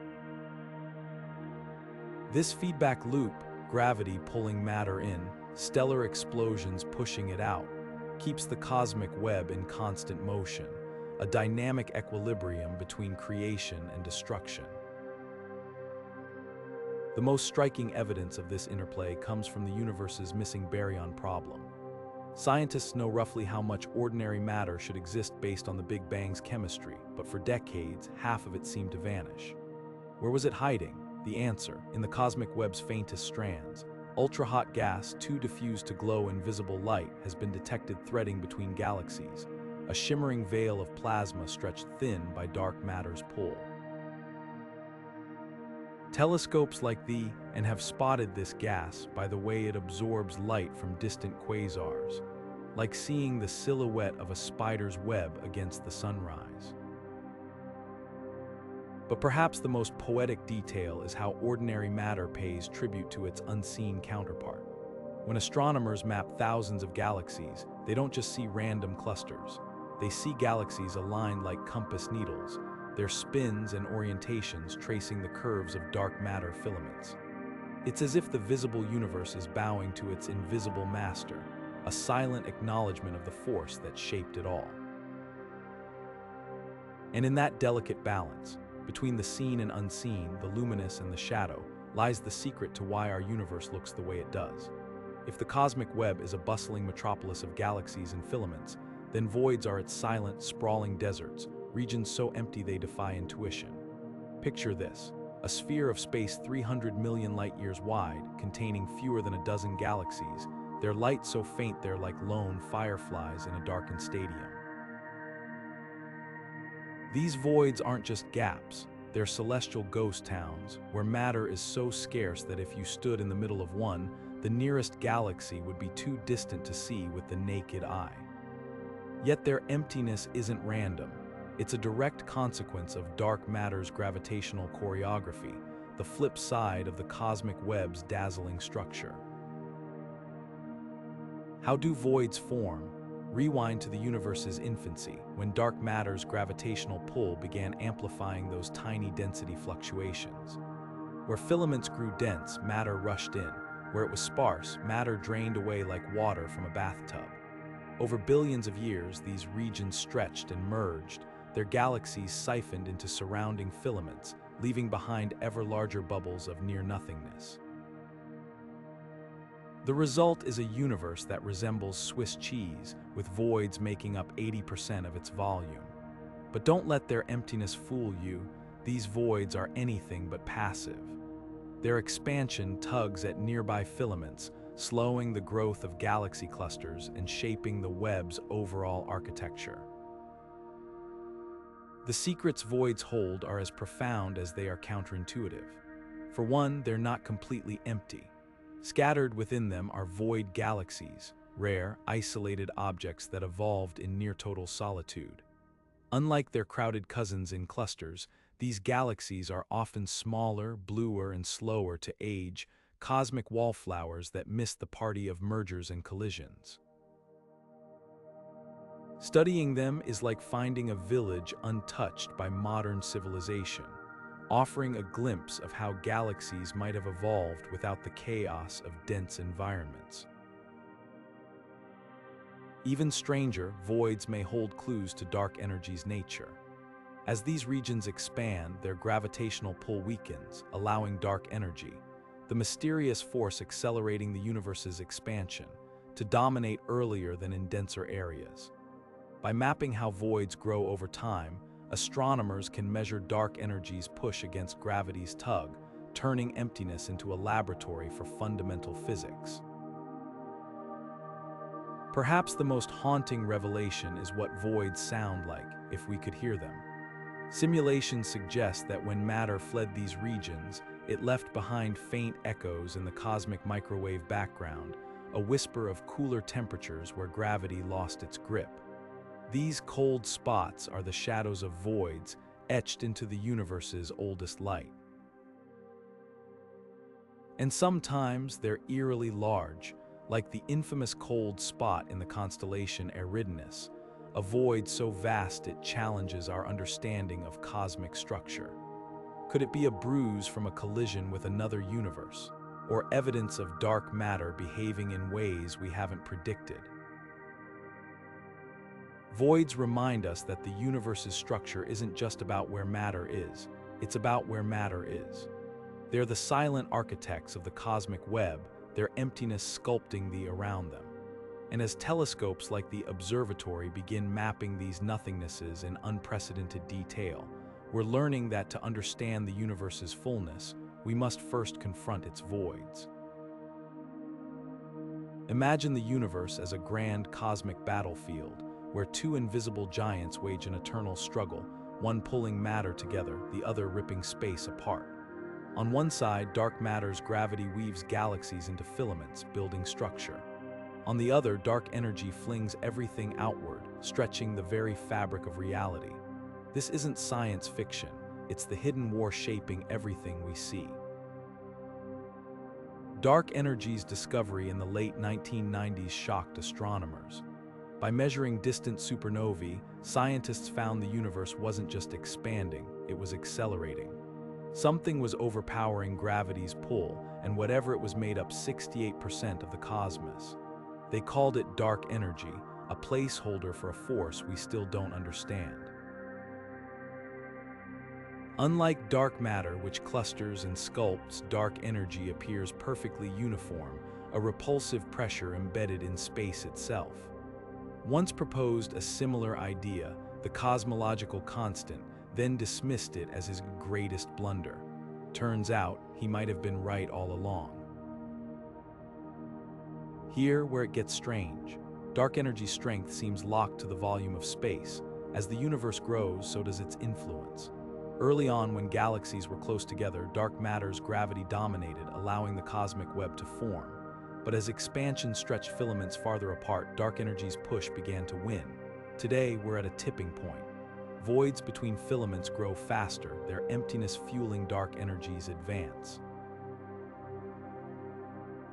[SPEAKER 1] This feedback loop, gravity pulling matter in, stellar explosions pushing it out, keeps the cosmic web in constant motion, a dynamic equilibrium between creation and destruction. The most striking evidence of this interplay comes from the universe's missing baryon problem. Scientists know roughly how much ordinary matter should exist based on the Big Bang's chemistry, but for decades, half of it seemed to vanish. Where was it hiding? The answer, in the cosmic web's faintest strands. Ultra-hot gas, too diffused to glow in visible light, has been detected threading between galaxies, a shimmering veil of plasma stretched thin by dark matter's pull. Telescopes like the and have spotted this gas by the way it absorbs light from distant quasars, like seeing the silhouette of a spider's web against the sunrise. But perhaps the most poetic detail is how ordinary matter pays tribute to its unseen counterpart. When astronomers map thousands of galaxies, they don't just see random clusters. They see galaxies aligned like compass needles, their spins and orientations tracing the curves of dark matter filaments. It's as if the visible universe is bowing to its invisible master, a silent acknowledgement of the force that shaped it all. And in that delicate balance, between the seen and unseen, the luminous and the shadow, lies the secret to why our universe looks the way it does. If the cosmic web is a bustling metropolis of galaxies and filaments, then voids are its silent, sprawling deserts, regions so empty they defy intuition. Picture this, a sphere of space 300 million light-years wide, containing fewer than a dozen galaxies, their light so faint they're like lone fireflies in a darkened stadium. These voids aren't just gaps, they're celestial ghost towns, where matter is so scarce that if you stood in the middle of one, the nearest galaxy would be too distant to see with the naked eye. Yet their emptiness isn't random. It's a direct consequence of dark matter's gravitational choreography, the flip side of the cosmic web's dazzling structure. How do voids form? Rewind to the universe's infancy, when dark matter's gravitational pull began amplifying those tiny density fluctuations. Where filaments grew dense, matter rushed in. Where it was sparse, matter drained away like water from a bathtub. Over billions of years, these regions stretched and merged, their galaxies siphoned into surrounding filaments, leaving behind ever larger bubbles of near-nothingness. The result is a universe that resembles Swiss cheese, with voids making up 80% of its volume. But don't let their emptiness fool you. These voids are anything but passive. Their expansion tugs at nearby filaments, slowing the growth of galaxy clusters and shaping the web's overall architecture. The secrets voids hold are as profound as they are counterintuitive. For one, they're not completely empty. Scattered within them are void galaxies, rare, isolated objects that evolved in near-total solitude. Unlike their crowded cousins in clusters, these galaxies are often smaller, bluer, and slower to age, cosmic wallflowers that miss the party of mergers and collisions. Studying them is like finding a village untouched by modern civilization. offering a glimpse of how galaxies might have evolved without the chaos of dense environments. Even stranger, voids may hold clues to dark energy's nature. As these regions expand, their gravitational pull weakens, allowing dark energy, the mysterious force accelerating the universe's expansion, to dominate earlier than in denser areas. By mapping how voids grow over time, astronomers can measure dark energy's push against gravity's tug, turning emptiness into a laboratory for fundamental physics. Perhaps the most haunting revelation is what voids sound like if we could hear them. Simulations suggest that when matter fled these regions, it left behind faint echoes in the cosmic microwave background, a whisper of cooler temperatures where gravity lost its grip. These cold spots are the shadows of voids etched into the universe's oldest light. And sometimes they're eerily large, like the infamous cold spot in the constellation Eridanus, a void so vast it challenges our understanding of cosmic structure. Could it be a bruise from a collision with another universe, or evidence of dark matter behaving in ways we haven't predicted? Voids remind us that the universe's structure isn't just about where matter is, it's about where matter is. They're the silent architects of the cosmic web, their emptiness sculpting the around them. And as telescopes like the observatory begin mapping these nothingnesses in unprecedented detail, we're learning that to understand the universe's fullness, we must first confront its voids. Imagine the universe as a grand cosmic battlefield, where two invisible giants wage an eternal struggle, one pulling matter together, the other ripping space apart. On one side, dark matter's gravity weaves galaxies into filaments, building structure. On the other, dark energy flings everything outward, stretching the very fabric of reality. This isn't science fiction, it's the hidden war shaping everything we see. Dark energy's discovery in the late 1990s shocked astronomers. By measuring distant supernovae, scientists found the universe wasn't just expanding, it was accelerating. Something was overpowering gravity's pull, and whatever it was made up 68% of the cosmos. They called it dark energy, a placeholder for a force we still don't understand. Unlike dark matter, which clusters and sculpts, dark energy appears perfectly uniform, a repulsive pressure embedded in space itself. Once proposed a similar idea, the cosmological constant, then dismissed it as his greatest blunder. Turns out, he might have been right all along. Here, where it gets strange, dark energy's strength seems locked to the volume of space. As the universe grows, so does its influence. Early on, when galaxies were close together, dark matter's gravity dominated, allowing the cosmic web to form. But as expansion stretched filaments farther apart, dark energy's push began to win. Today, we're at a tipping point. Voids between filaments grow faster, their emptiness fueling dark energy's advance.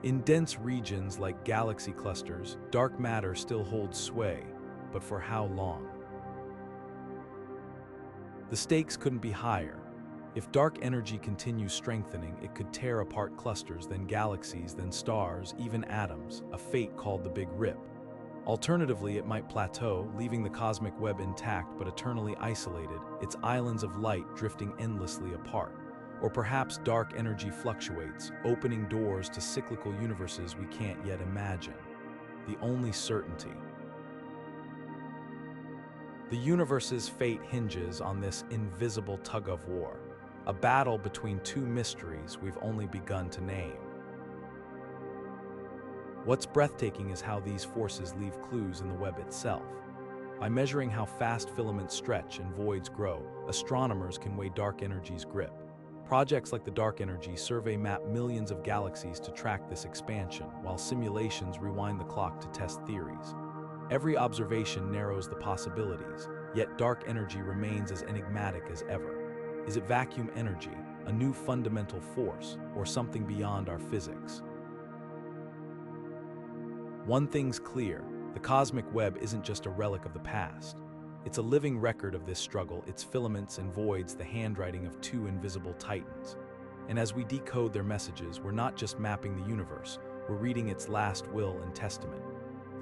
[SPEAKER 1] In dense regions like galaxy clusters, dark matter still holds sway, but for how long? The stakes couldn't be higher. If dark energy continues strengthening, it could tear apart clusters, then galaxies, then stars, even atoms, a fate called the Big Rip. Alternatively, it might plateau, leaving the cosmic web intact but eternally isolated, its islands of light drifting endlessly apart. Or perhaps dark energy fluctuates, opening doors to cyclical universes we can't yet imagine. The only certainty. The universe's fate hinges on this invisible tug-of-war, a battle between two mysteries we've only begun to name. What's breathtaking is how these forces leave clues in the web itself. By measuring how fast filaments stretch and voids grow, astronomers can weigh dark energy's grip. Projects like the Dark Energy Survey map millions of galaxies to track this expansion, while simulations rewind the clock to test theories. Every observation narrows the possibilities, yet dark energy remains as enigmatic as ever. Is it vacuum energy, a new fundamental force, or something beyond our physics? One thing's clear, the cosmic web isn't just a relic of the past. It's a living record of this struggle, its filaments and voids the handwriting of two invisible titans. And as we decode their messages, we're not just mapping the universe, we're reading its last will and testament.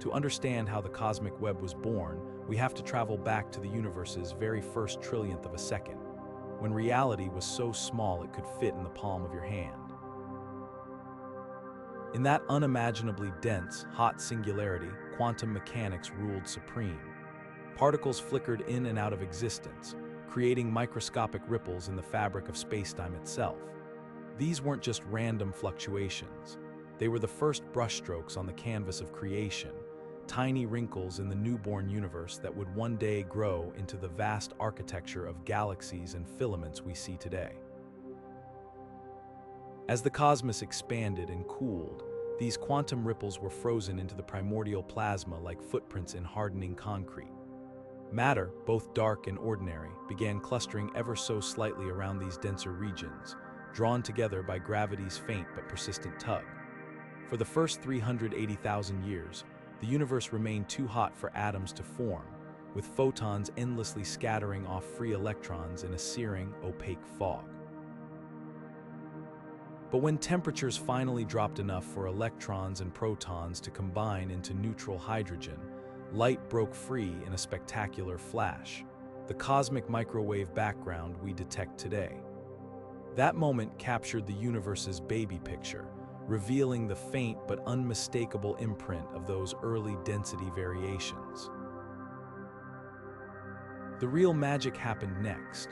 [SPEAKER 1] To understand how the cosmic web was born, we have to travel back to the universe's very first trillionth of a second, when reality was so small it could fit in the palm of your hand. In that unimaginably dense, hot singularity, quantum mechanics ruled supreme. Particles flickered in and out of existence, creating microscopic ripples in the fabric of spacetime itself. These weren't just random fluctuations. They were the first brushstrokes on the canvas of creation, tiny wrinkles in the newborn universe that would one day grow into the vast architecture of galaxies and filaments we see today. As the cosmos expanded and cooled, these quantum ripples were frozen into the primordial plasma like footprints in hardening concrete. Matter, both dark and ordinary, began clustering ever so slightly around these denser regions, drawn together by gravity's faint but persistent tug. For the first 380,000 years, the universe remained too hot for atoms to form, with photons endlessly scattering off free electrons in a searing, opaque fog. But when temperatures finally dropped enough for electrons and protons to combine into neutral hydrogen, light broke free in a spectacular flash, the cosmic microwave background we detect today. That moment captured the universe's baby picture, revealing the faint but unmistakable imprint of those early density variations. The real magic happened next.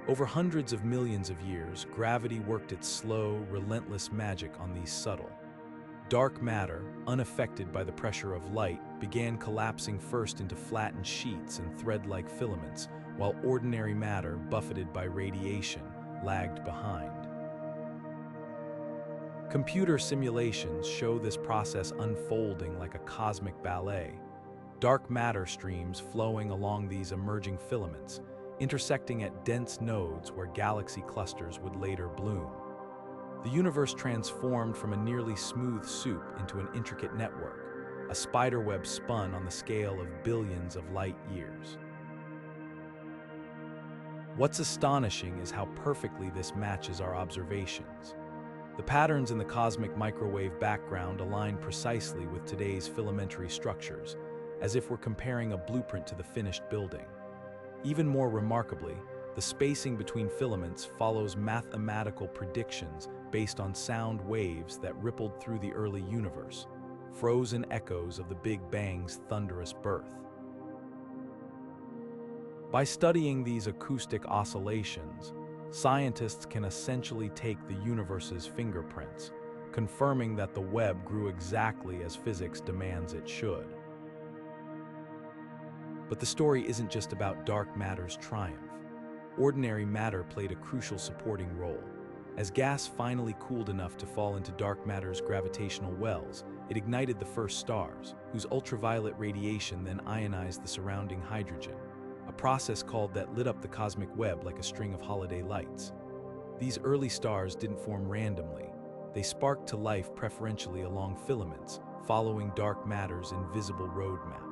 [SPEAKER 1] Over hundreds of millions of years, gravity worked its slow, relentless magic on these subtle. Dark matter, unaffected by the pressure of light, began collapsing first into flattened sheets and thread-like filaments, while ordinary matter, buffeted by radiation, lagged behind. Computer simulations show this process unfolding like a cosmic ballet. Dark matter streams flowing along these emerging filaments, intersecting at dense nodes where galaxy clusters would later bloom. The universe transformed from a nearly smooth soup into an intricate network, a spiderweb spun on the scale of billions of light years. What's astonishing is how perfectly this matches our observations. The patterns in the cosmic microwave background align precisely with today's filamentary structures, as if we're comparing a blueprint to the finished building. Even more remarkably, the spacing between filaments follows mathematical predictions based on sound waves that rippled through the early universe, frozen echoes of the Big Bang's thunderous birth. By studying these acoustic oscillations, scientists can essentially take the universe's fingerprints, confirming that the web grew exactly as physics demands it should. But the story isn't just about dark matter's triumph. Ordinary matter played a crucial supporting role. As gas finally cooled enough to fall into dark matter's gravitational wells, it ignited the first stars, whose ultraviolet radiation then ionized the surrounding hydrogen, a process that lit up the cosmic web like a string of holiday lights. These early stars didn't form randomly. They sparked to life preferentially along filaments, following dark matter's invisible roadmap.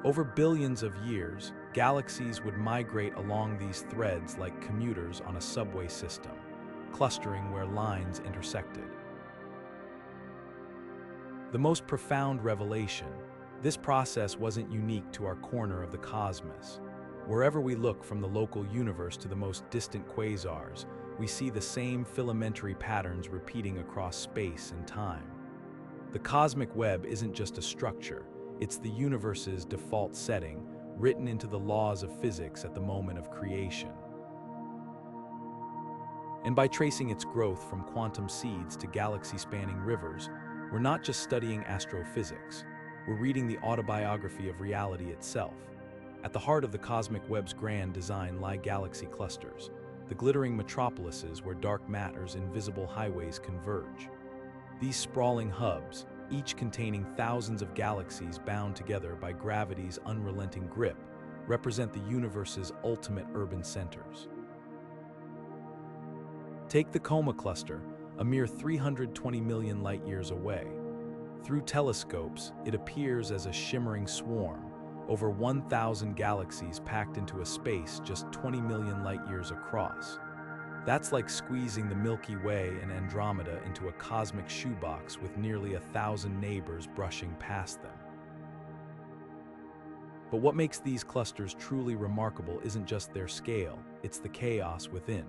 [SPEAKER 1] Over billions of years, galaxies would migrate along these threads like commuters on a subway system, clustering where lines intersected. The most profound revelation: this process wasn't unique to our corner of the cosmos. Wherever we look, from the local universe to the most distant quasars, we see the same filamentary patterns repeating across space and time. The cosmic web isn't just a structure, it's the universe's default setting, written into the laws of physics at the moment of creation. And by tracing its growth from quantum seeds to galaxy-spanning rivers, we're not just studying astrophysics, we're reading the autobiography of reality itself. At the heart of the cosmic web's grand design lie galaxy clusters, the glittering metropolises where dark matter's invisible highways converge. These sprawling hubs, each containing thousands of galaxies bound together by gravity's unrelenting grip, represent the universe's ultimate urban centers. Take the Coma cluster, a mere 320 million light-years away. Through telescopes, it appears as a shimmering swarm, over 1,000 galaxies packed into a space just 20 million light-years across. That's like squeezing the Milky Way and Andromeda into a cosmic shoebox with nearly 1,000 neighbors brushing past them. But what makes these clusters truly remarkable isn't just their scale, it's the chaos within.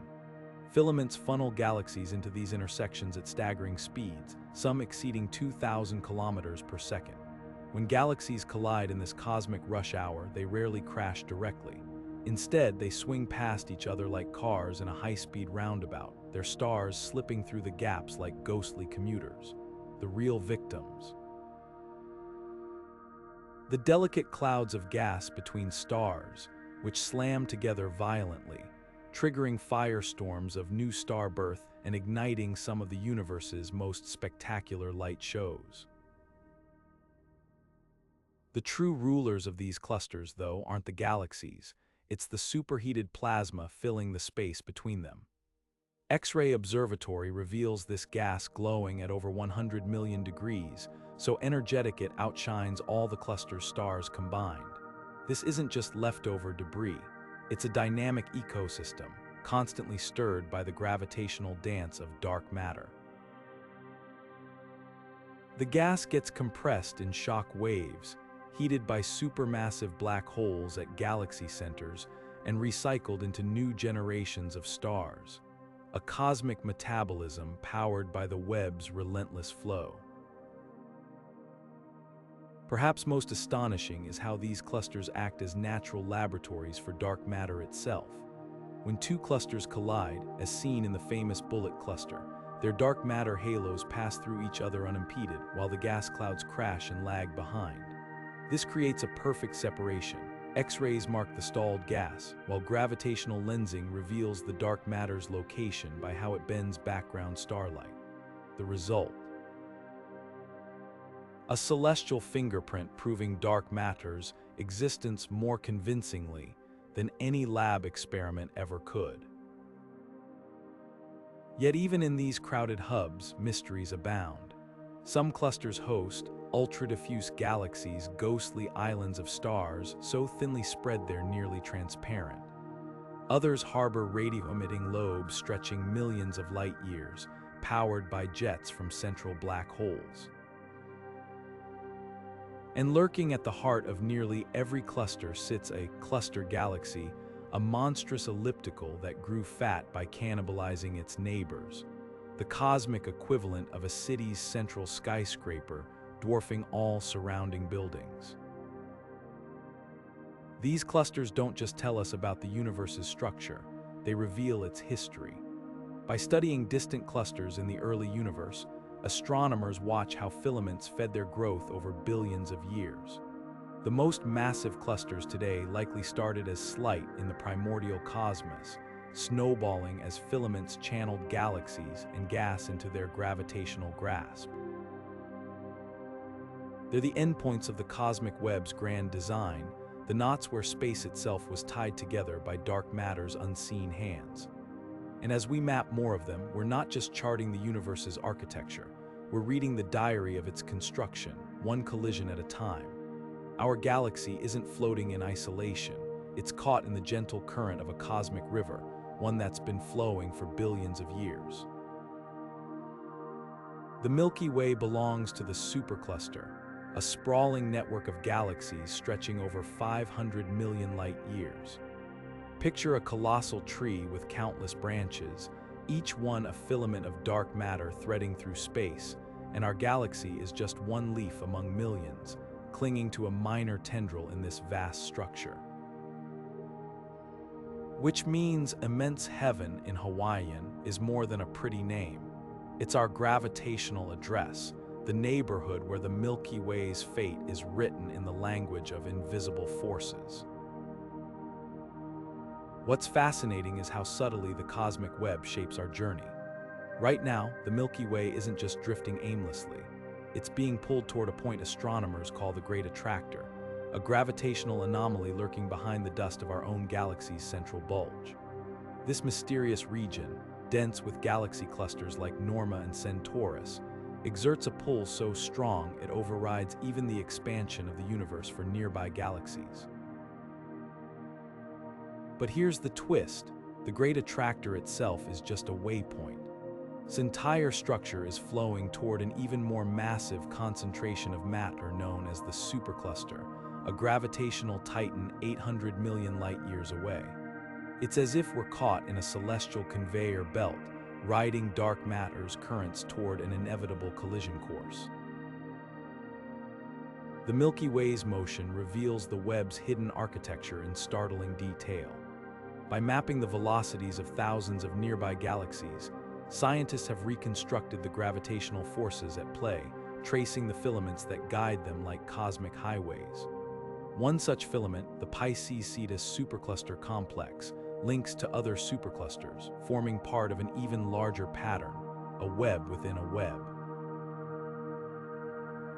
[SPEAKER 1] Filaments funnel galaxies into these intersections at staggering speeds, some exceeding 2,000 kilometers per second. When galaxies collide in this cosmic rush hour, they rarely crash directly. Instead, they swing past each other like cars in a high-speed roundabout, their stars slipping through the gaps like ghostly commuters, the real victims. The delicate clouds of gas between stars, which slam together violently, triggering firestorms of new star birth and igniting some of the universe's most spectacular light shows. The true rulers of these clusters, though, aren't the galaxies. It's the superheated plasma filling the space between them. X-ray observatory reveals this gas glowing at over 100 million degrees, so energetic it outshines all the cluster's stars combined. This isn't just leftover debris. It's a dynamic ecosystem, constantly stirred by the gravitational dance of dark matter. The gas gets compressed in shock waves, heated by supermassive black holes at galaxy centers, and recycled into new generations of stars. A cosmic metabolism powered by the web's relentless flow. Perhaps most astonishing is how these clusters act as natural laboratories for dark matter itself. When two clusters collide, as seen in the famous Bullet cluster, their dark matter halos pass through each other unimpeded, while the gas clouds crash and lag behind. This creates a perfect separation. X-rays mark the stalled gas, while gravitational lensing reveals the dark matter's location by how it bends background starlight. The result: a celestial fingerprint proving dark matter's existence more convincingly than any lab experiment ever could. Yet even in these crowded hubs, mysteries abound. Some clusters host ultra-diffuse galaxies, ghostly islands of stars so thinly spread they're nearly transparent. Others harbor radio-emitting lobes stretching millions of light-years, powered by jets from central black holes. And lurking at the heart of nearly every cluster sits a cluster galaxy, a monstrous elliptical that grew fat by cannibalizing its neighbors, the cosmic equivalent of a city's central skyscraper, dwarfing all surrounding buildings. These clusters don't just tell us about the universe's structure, they reveal its history. By studying distant clusters in the early universe, astronomers watch how filaments fed their growth over billions of years. The most massive clusters today likely started as slight in the primordial cosmos, snowballing as filaments channeled galaxies and gas into their gravitational grasp. They're the endpoints of the cosmic web's grand design, the knots where space itself was tied together by dark matter's unseen hands. And as we map more of them, we're not just charting the universe's architecture, we're reading the diary of its construction, one collision at a time. Our galaxy isn't floating in isolation, it's caught in the gentle current of a cosmic river, one that's been flowing for billions of years. The Milky Way belongs to the supercluster, a sprawling network of galaxies stretching over 500 million light-years. Picture a colossal tree with countless branches, each one a filament of dark matter threading through space, and our galaxy is just one leaf among millions, clinging to a minor tendril in this vast structure. Which means immense heaven in Hawaiian is more than a pretty name. It's our gravitational address, the neighborhood where the Milky Way's fate is written in the language of invisible forces. What's fascinating is how subtly the cosmic web shapes our journey. Right now, the Milky Way isn't just drifting aimlessly. It's being pulled toward a point astronomers call the Great Attractor, a gravitational anomaly lurking behind the dust of our own galaxy's central bulge. This mysterious region, dense with galaxy clusters like Norma and Centaurus, exerts a pull so strong it overrides even the expansion of the universe for nearby galaxies. But here's the twist. The great attractor itself is just a waypoint. Its entire structure is flowing toward an even more massive concentration of matter known as the supercluster, a gravitational titan 800 million light-years away. It's as if we're caught in a celestial conveyor belt, riding dark matter's currents toward an inevitable collision course. The Milky Way's motion reveals the web's hidden architecture in startling detail. By mapping the velocities of thousands of nearby galaxies, scientists have reconstructed the gravitational forces at play, tracing the filaments that guide them like cosmic highways. One such filament, the Pisces-Cetus supercluster complex, links to other superclusters, forming part of an even larger pattern, a web within a web.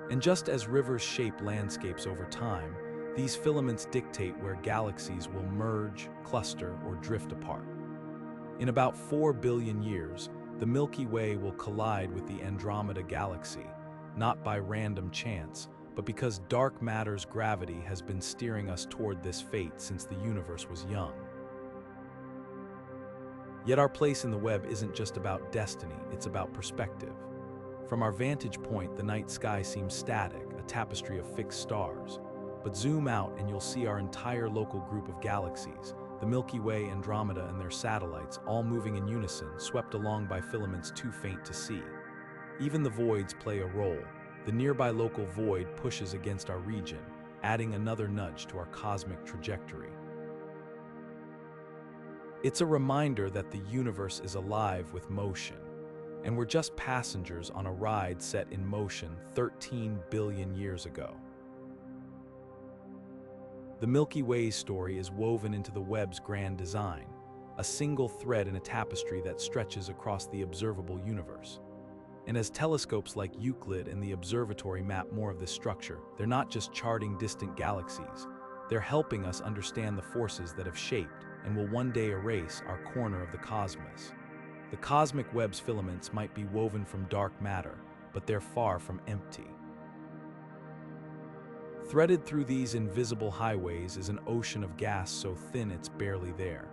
[SPEAKER 1] And just as rivers shape landscapes over time, these filaments dictate where galaxies will merge, cluster, or drift apart. In about 4 billion years, the Milky Way will collide with the Andromeda Galaxy, not by random chance, but because dark matter's gravity has been steering us toward this fate since the universe was young. Yet our place in the web isn't just about destiny, it's about perspective. From our vantage point, the night sky seems static, a tapestry of fixed stars. But zoom out and you'll see our entire local group of galaxies, the Milky Way, Andromeda, and their satellites, all moving in unison, swept along by filaments too faint to see. Even the voids play a role. The nearby local void pushes against our region, adding another nudge to our cosmic trajectory. It's a reminder that the universe is alive with motion, and we're just passengers on a ride set in motion 13 billion years ago. The Milky Way's story is woven into the web's grand design, a single thread in a tapestry that stretches across the observable universe. And as telescopes like Euclid and the observatory map more of this structure, they're not just charting distant galaxies, they're helping us understand the forces that have shaped and will one day erase our corner of the cosmos. The cosmic web's filaments might be woven from dark matter, but they're far from empty. Threaded through these invisible highways is an ocean of gas so thin it's barely there.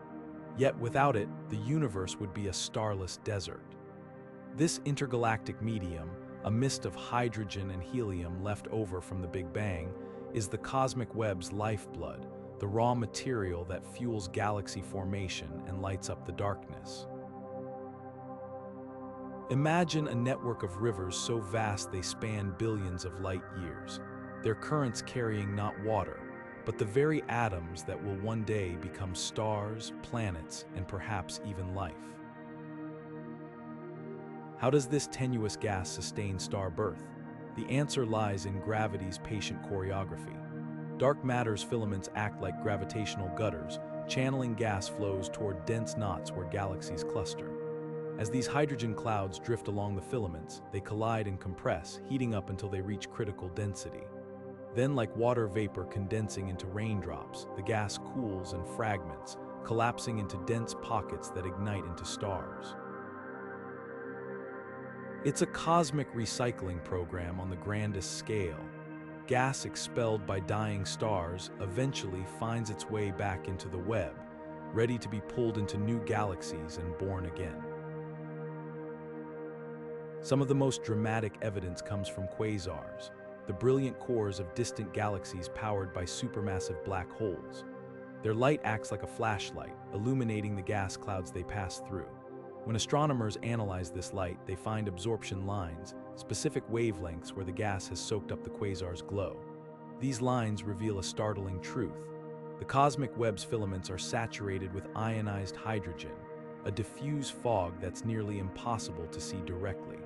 [SPEAKER 1] Yet without it, the universe would be a starless desert. This intergalactic medium, a mist of hydrogen and helium left over from the Big Bang, is the cosmic web's lifeblood, the raw material that fuels galaxy formation and lights up the darkness. Imagine a network of rivers so vast they span billions of light years, their currents carrying not water, but the very atoms that will one day become stars, planets, and perhaps even life. How does this tenuous gas sustain star birth? The answer lies in gravity's patient choreography. Dark matter's filaments act like gravitational gutters, channeling gas flows toward dense knots where galaxies cluster. As these hydrogen clouds drift along the filaments, they collide and compress, heating up until they reach critical density. Then, like water vapor condensing into raindrops, the gas cools and fragments, collapsing into dense pockets that ignite into stars. It's a cosmic recycling program on the grandest scale. Gas expelled by dying stars eventually finds its way back into the web, ready to be pulled into new galaxies and born again. Some of the most dramatic evidence comes from quasars, the brilliant cores of distant galaxies powered by supermassive black holes. Their light acts like a flashlight, illuminating the gas clouds they pass through. When astronomers analyze this light, they find absorption lines, specific wavelengths where the gas has soaked up the quasar's glow. These lines reveal a startling truth. The cosmic web's filaments are saturated with ionized hydrogen, a diffuse fog that's nearly impossible to see directly.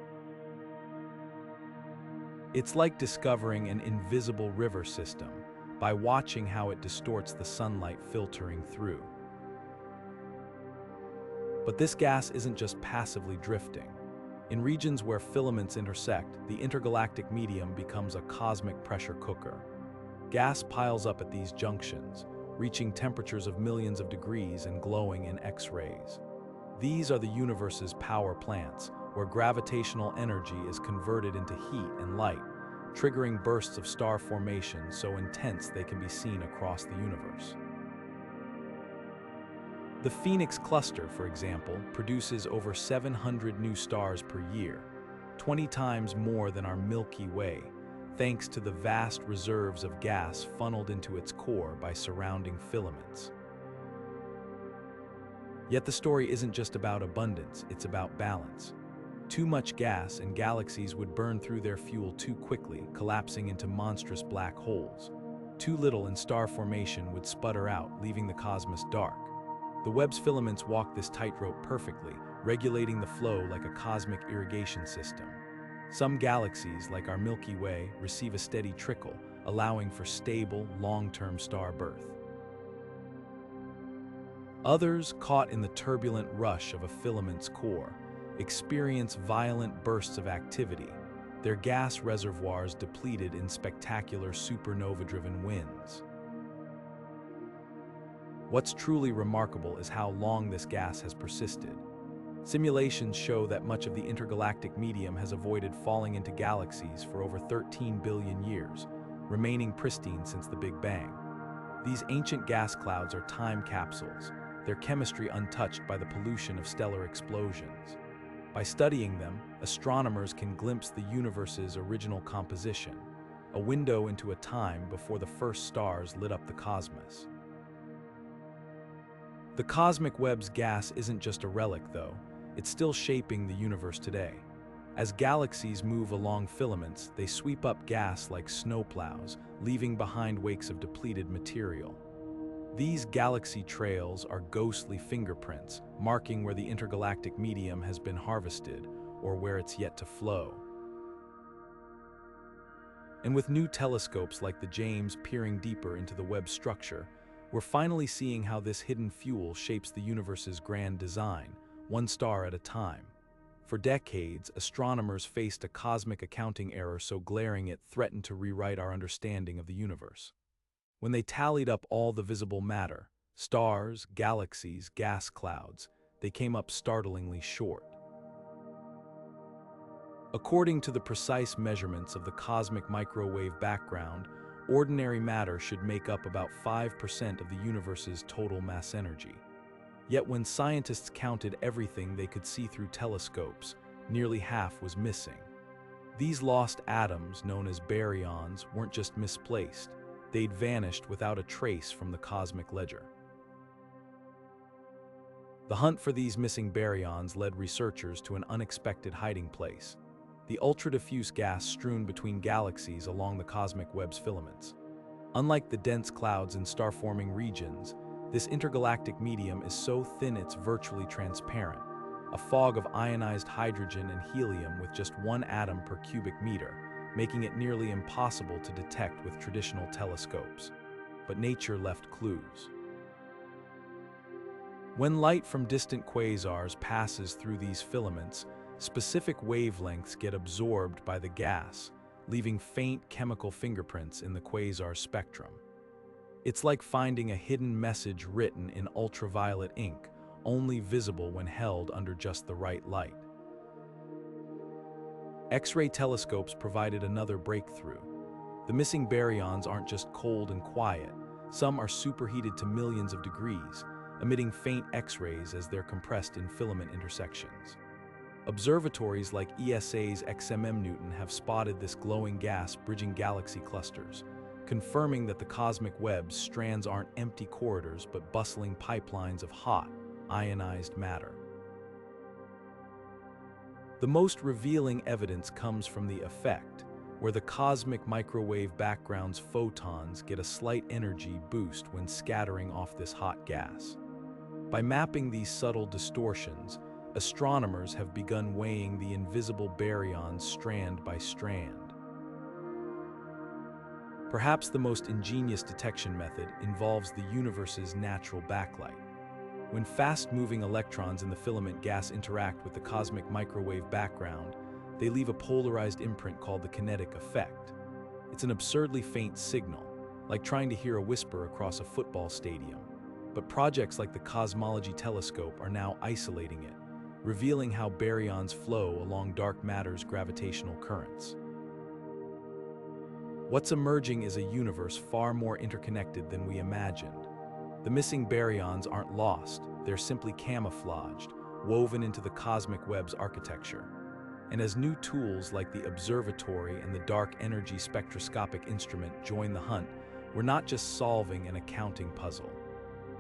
[SPEAKER 1] It's like discovering an invisible river system by watching how it distorts the sunlight filtering through. But this gas isn't just passively drifting. In regions where filaments intersect, the intergalactic medium becomes a cosmic pressure cooker. Gas piles up at these junctions, reaching temperatures of millions of degrees and glowing in X-rays. These are the universe's power plants, where gravitational energy is converted into heat and light, triggering bursts of star formation so intense they can be seen across the universe. The Phoenix cluster, for example, produces over 700 new stars per year, 20 times more than our Milky Way, thanks to the vast reserves of gas funneled into its core by surrounding filaments. Yet the story isn't just about abundance, it's about balance. Too much gas and galaxies would burn through their fuel too quickly, collapsing into monstrous black holes. Too little and star formation would sputter out, leaving the cosmos dark. The Webb's filaments walk this tightrope perfectly, regulating the flow like a cosmic irrigation system. Some galaxies, like our Milky Way, receive a steady trickle, allowing for stable, long-term star birth. Others, caught in the turbulent rush of a filament's core, experience violent bursts of activity, their gas reservoirs depleted in spectacular supernova-driven winds. What's truly remarkable is how long this gas has persisted. Simulations show that much of the intergalactic medium has avoided falling into galaxies for over 13 billion years, remaining pristine since the Big Bang. These ancient gas clouds are time capsules, their chemistry untouched by the pollution of stellar explosions. By studying them, astronomers can glimpse the universe's original composition, a window into a time before the first stars lit up the cosmos. The cosmic web's gas isn't just a relic, though. It's still shaping the universe today. As galaxies move along filaments, they sweep up gas like snowplows, leaving behind wakes of depleted material. These galaxy trails are ghostly fingerprints, marking where the intergalactic medium has been harvested or where it's yet to flow. And with new telescopes like the James peering deeper into the Webb's structure, we're finally seeing how this hidden fuel shapes the universe's grand design, one star at a time. For decades, astronomers faced a cosmic accounting error so glaring it threatened to rewrite our understanding of the universe. When they tallied up all the visible matter, stars, galaxies, gas clouds, they came up startlingly short. According to the precise measurements of the cosmic microwave background, ordinary matter should make up about 5% of the universe's total mass energy. Yet when scientists counted everything they could see through telescopes, nearly half was missing. These lost atoms, known as baryons, weren't just misplaced. They'd vanished without a trace from the cosmic ledger. The hunt for these missing baryons led researchers to an unexpected hiding place: the ultra-diffuse gas strewn between galaxies along the cosmic web's filaments. Unlike the dense clouds in star-forming regions, this intergalactic medium is so thin it's virtually transparent, a fog of ionized hydrogen and helium with just one atom per cubic meter, making it nearly impossible to detect with traditional telescopes. But nature left clues. When light from distant quasars passes through these filaments, specific wavelengths get absorbed by the gas, leaving faint chemical fingerprints in the quasar spectrum. It's like finding a hidden message written in ultraviolet ink, only visible when held under just the right light. X-ray telescopes provided another breakthrough. The missing baryons aren't just cold and quiet. Some are superheated to millions of degrees, emitting faint X-rays as they're compressed in filament intersections. Observatories like ESA's XMM Newton have spotted this glowing gas bridging galaxy clusters, confirming that the cosmic web's strands aren't empty corridors but bustling pipelines of hot, ionized matter. The most revealing evidence comes from the effect, where the cosmic microwave background's photons get a slight energy boost when scattering off this hot gas. By mapping these subtle distortions, astronomers have begun weighing the invisible baryons strand by strand. Perhaps the most ingenious detection method involves the universe's natural backlight. When fast-moving electrons in the filament gas interact with the cosmic microwave background, they leave a polarized imprint called the kinetic effect. It's an absurdly faint signal, like trying to hear a whisper across a football stadium. But projects like the Cosmology Telescope are now isolating it, revealing how baryons flow along dark matter's gravitational currents. What's emerging is a universe far more interconnected than we imagined. The missing baryons aren't lost, they're simply camouflaged, woven into the cosmic web's architecture. And as new tools like the observatory and the dark energy spectroscopic instrument join the hunt, we're not just solving an accounting puzzle.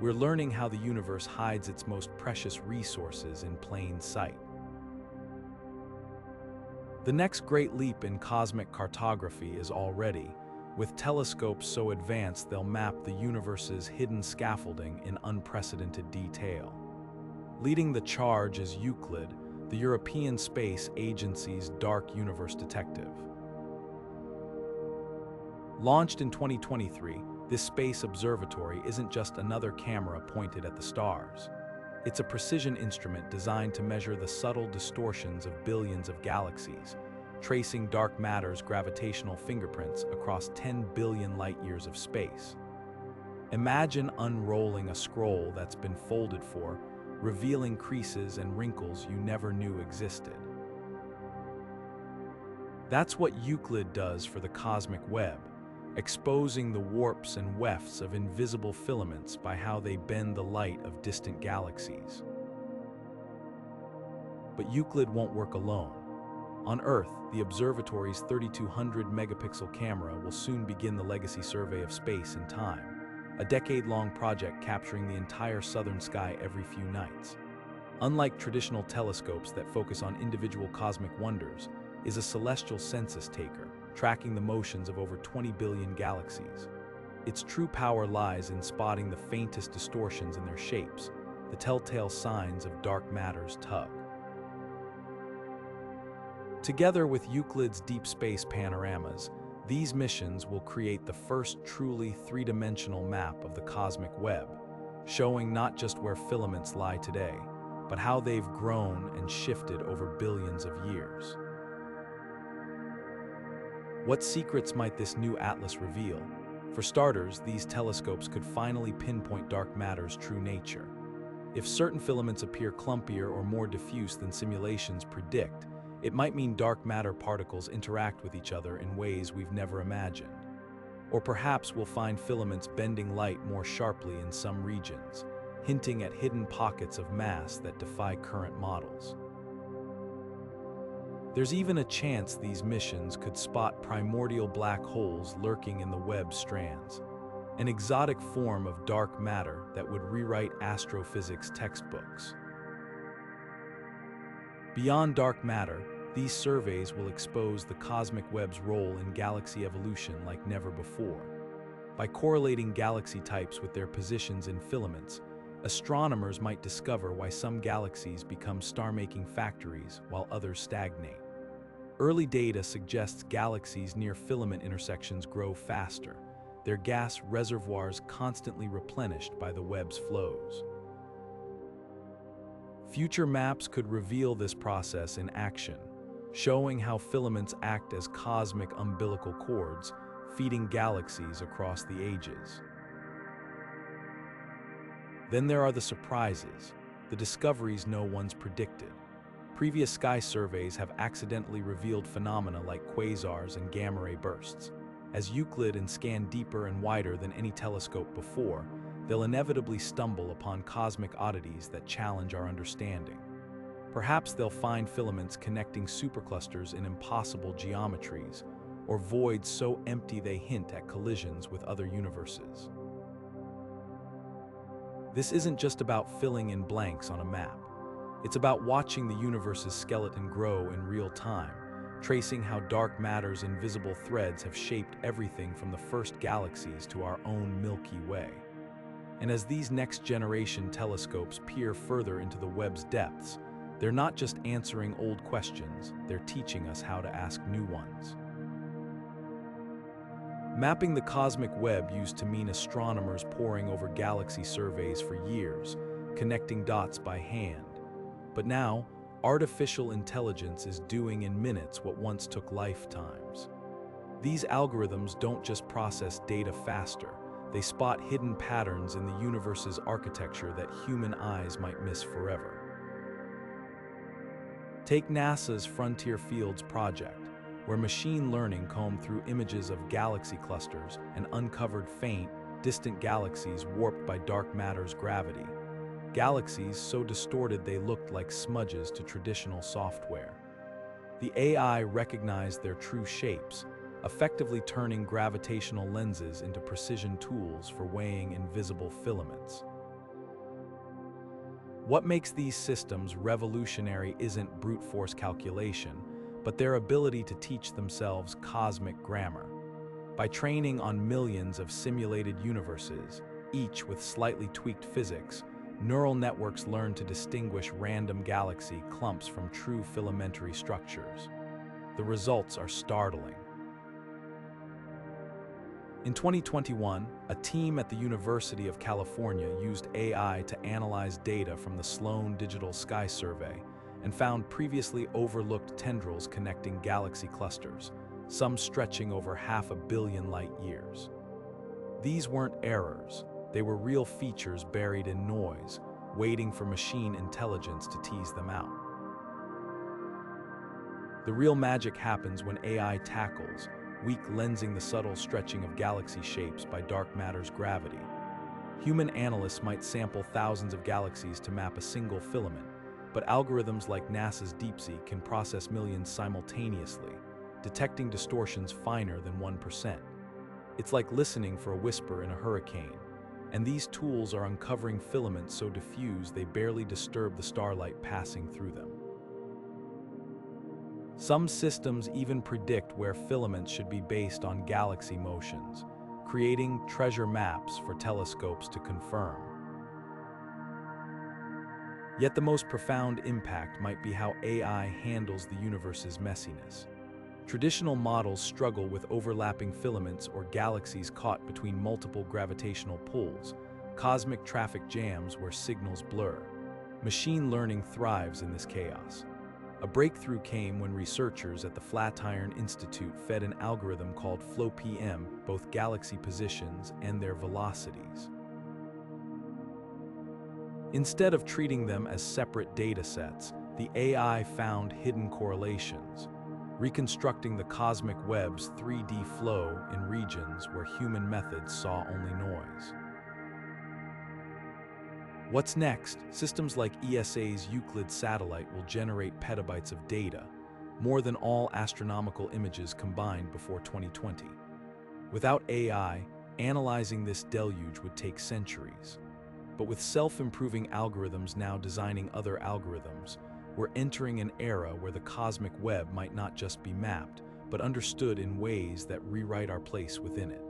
[SPEAKER 1] We're learning how the universe hides its most precious resources in plain sight. The next great leap in cosmic cartography is already, with telescopes so advanced they'll map the universe's hidden scaffolding in unprecedented detail. Leading the charge is Euclid, the European Space Agency's dark universe detective. Launched in 2023, this space observatory isn't just another camera pointed at the stars. It's a precision instrument designed to measure the subtle distortions of billions of galaxies, tracing dark matter's gravitational fingerprints across 10 billion light-years of space. Imagine unrolling a scroll that's been folded for, revealing creases and wrinkles you never knew existed. That's what Euclid does for the cosmic web, exposing the warps and wefts of invisible filaments by how they bend the light of distant galaxies. But Euclid won't work alone. On Earth, the observatory's 3200 megapixel camera will soon begin the legacy survey of space and time, a decade-long project capturing the entire southern sky every few nights. Unlike traditional telescopes that focus on individual cosmic wonders, is a celestial census taker, tracking the motions of over 20 billion galaxies. Its true power lies in spotting the faintest distortions in their shapes, the telltale signs of dark matter's tug. Together with Euclid's deep space panoramas, these missions will create the first truly three-dimensional map of the cosmic web, showing not just where filaments lie today, but how they've grown and shifted over billions of years. What secrets might this new atlas reveal? For starters, these telescopes could finally pinpoint dark matter's true nature. If certain filaments appear clumpier or more diffuse than simulations predict, it might mean dark matter particles interact with each other in ways we've never imagined. Or perhaps we'll find filaments bending light more sharply in some regions, hinting at hidden pockets of mass that defy current models. There's even a chance these missions could spot primordial black holes lurking in the web's strands, an exotic form of dark matter that would rewrite astrophysics textbooks. Beyond dark matter, these surveys will expose the cosmic web's role in galaxy evolution like never before. By correlating galaxy types with their positions in filaments, astronomers might discover why some galaxies become star-making factories while others stagnate. Early data suggests galaxies near filament intersections grow faster, their gas reservoirs constantly replenished by the web's flows. Future maps could reveal this process in action, showing how filaments act as cosmic umbilical cords, feeding galaxies across the ages. Then there are the surprises, the discoveries no one's predicted. Previous sky surveys have accidentally revealed phenomena like quasars and gamma-ray bursts. As Euclid scan deeper and wider than any telescope before, they'll inevitably stumble upon cosmic oddities that challenge our understanding. Perhaps they'll find filaments connecting superclusters in impossible geometries, or voids so empty they hint at collisions with other universes. This isn't just about filling in blanks on a map. It's about watching the universe's skeleton grow in real time, tracing how dark matter's invisible threads have shaped everything from the first galaxies to our own Milky Way. And as these next-generation telescopes peer further into the web's depths, they're not just answering old questions, they're teaching us how to ask new ones. Mapping the cosmic web used to mean astronomers poring over galaxy surveys for years, connecting dots by hand. But now, artificial intelligence is doing in minutes what once took lifetimes. These algorithms don't just process data faster, they spot hidden patterns in the universe's architecture that human eyes might miss forever. Take NASA's Frontier Fields project, where machine learning combed through images of galaxy clusters and uncovered faint, distant galaxies warped by dark matter's gravity. Galaxies so distorted they looked like smudges to traditional software. The AI recognized their true shapes, effectively turning gravitational lenses into precision tools for weighing invisible filaments. What makes these systems revolutionary isn't brute force calculation, but their ability to teach themselves cosmic grammar. By training on millions of simulated universes, each with slightly tweaked physics, neural networks learn to distinguish random galaxy clumps from true filamentary structures. The results are startling. In 2021, a team at the University of California used AI to analyze data from the Sloan Digital Sky Survey and found previously overlooked tendrils connecting galaxy clusters, some stretching over 500 million light-years. These weren't errors, they were real features buried in noise, waiting for machine intelligence to tease them out. The real magic happens when AI tackles weak lensing the subtle stretching of galaxy shapes by dark matter's gravity. Human analysts might sample thousands of galaxies to map a single filament, but algorithms like NASA's DeepSeek can process millions simultaneously, detecting distortions finer than 1%. It's like listening for a whisper in a hurricane, and these tools are uncovering filaments so diffuse they barely disturb the starlight passing through them. Some systems even predict where filaments should be based on galaxy motions, creating treasure maps for telescopes to confirm. Yet the most profound impact might be how AI handles the universe's messiness. Traditional models struggle with overlapping filaments or galaxies caught between multiple gravitational pulls, cosmic traffic jams where signals blur. Machine learning thrives in this chaos. A breakthrough came when researchers at the Flatiron Institute fed an algorithm called FlowPM both galaxy positions and their velocities. Instead of treating them as separate datasets, the AI found hidden correlations, reconstructing the cosmic web's 3D flow in regions where human methods saw only noise. What's next? Systems like ESA's Euclid satellite will generate petabytes of data, more than all astronomical images combined before 2020. Without AI, analyzing this deluge would take centuries. But with self-improving algorithms now designing other algorithms, we're entering an era where the cosmic web might not just be mapped, but understood in ways that rewrite our place within it.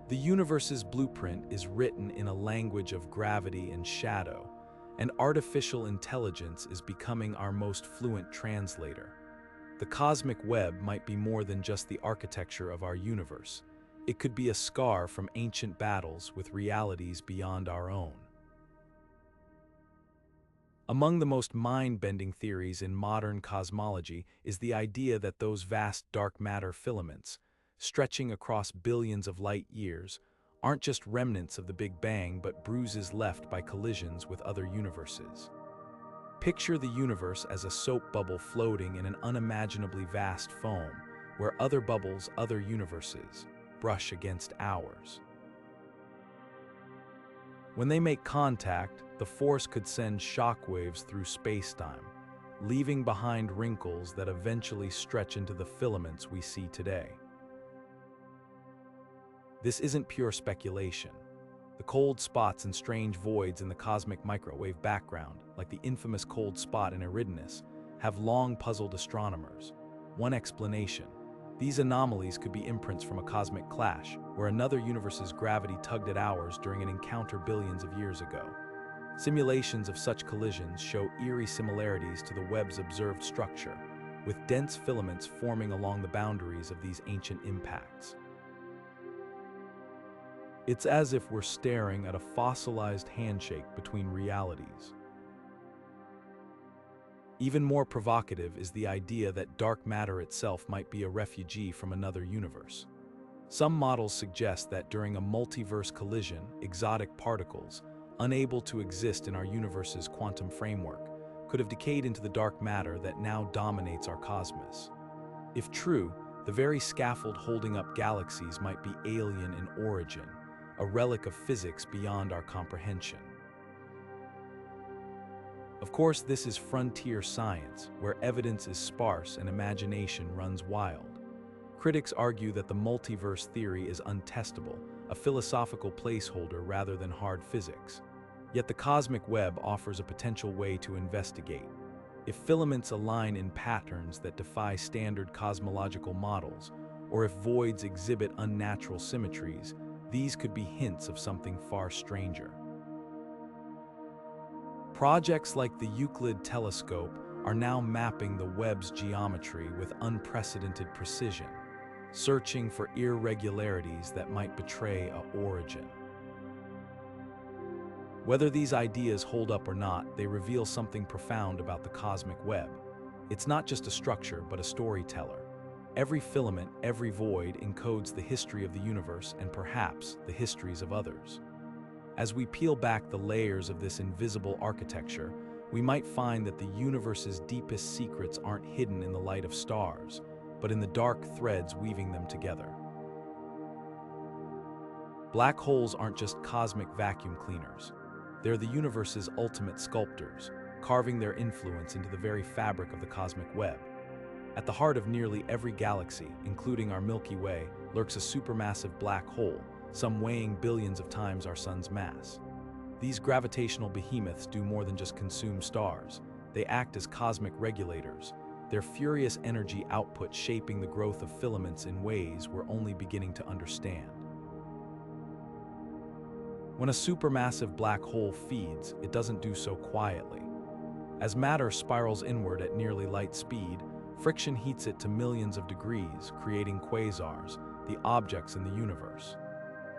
[SPEAKER 1] The universe's blueprint is written in a language of gravity and shadow, and artificial intelligence is becoming our most fluent translator. The cosmic web might be more than just the architecture of our universe. It could be a scar from ancient battles with realities beyond our own. Among the most mind-bending theories in modern cosmology is the idea that those vast dark matter filaments, stretching across billions of light-years, aren't just remnants of the Big Bang but bruises left by collisions with other universes. Picture the universe as a soap bubble floating in an unimaginably vast foam, where other bubbles, other universes, brush against ours. When they make contact, the force could send shockwaves through space-time, leaving behind wrinkles that eventually stretch into the filaments we see today. This isn't pure speculation. The cold spots and strange voids in the cosmic microwave background, like the infamous cold spot in Eridanus, have long puzzled astronomers. One explanation: these anomalies could be imprints from a cosmic clash, where another universe's gravity tugged at ours during an encounter billions of years ago. Simulations of such collisions show eerie similarities to the web's observed structure, with dense filaments forming along the boundaries of these ancient impacts. It's as if we're staring at a fossilized handshake between realities. Even more provocative is the idea that dark matter itself might be a refugee from another universe. Some models suggest that during a multiverse collision, exotic particles, unable to exist in our universe's quantum framework, could have decayed into the dark matter that now dominates our cosmos. If true, the very scaffold holding up galaxies might be alien in origin, a relic of physics beyond our comprehension. Of course, this is frontier science, where evidence is sparse and imagination runs wild. Critics argue that the multiverse theory is untestable, a philosophical placeholder rather than hard physics. Yet the cosmic web offers a potential way to investigate. If filaments align in patterns that defy standard cosmological models, or if voids exhibit unnatural symmetries, these could be hints of something far stranger. Projects like the Euclid telescope are now mapping the web's geometry with unprecedented precision, searching for irregularities that might betray an origin. Whether these ideas hold up or not, they reveal something profound about the cosmic web. It's not just a structure, but a storyteller. Every filament, every void encodes the history of the universe and perhaps the histories of others. As we peel back the layers of this invisible architecture, we might find that the universe's deepest secrets aren't hidden in the light of stars, but in the dark threads weaving them together. Black holes aren't just cosmic vacuum cleaners. They're the universe's ultimate sculptors, carving their influence into the very fabric of the cosmic web. At the heart of nearly every galaxy, including our Milky Way, lurks a supermassive black hole, some weighing billions of times our sun's mass. These gravitational behemoths do more than just consume stars. They act as cosmic regulators, their furious energy output shaping the growth of filaments in ways we're only beginning to understand. When a supermassive black hole feeds, it doesn't do so quietly. As matter spirals inward at nearly light speed, friction heats it to millions of degrees, creating quasars, the objects in the universe.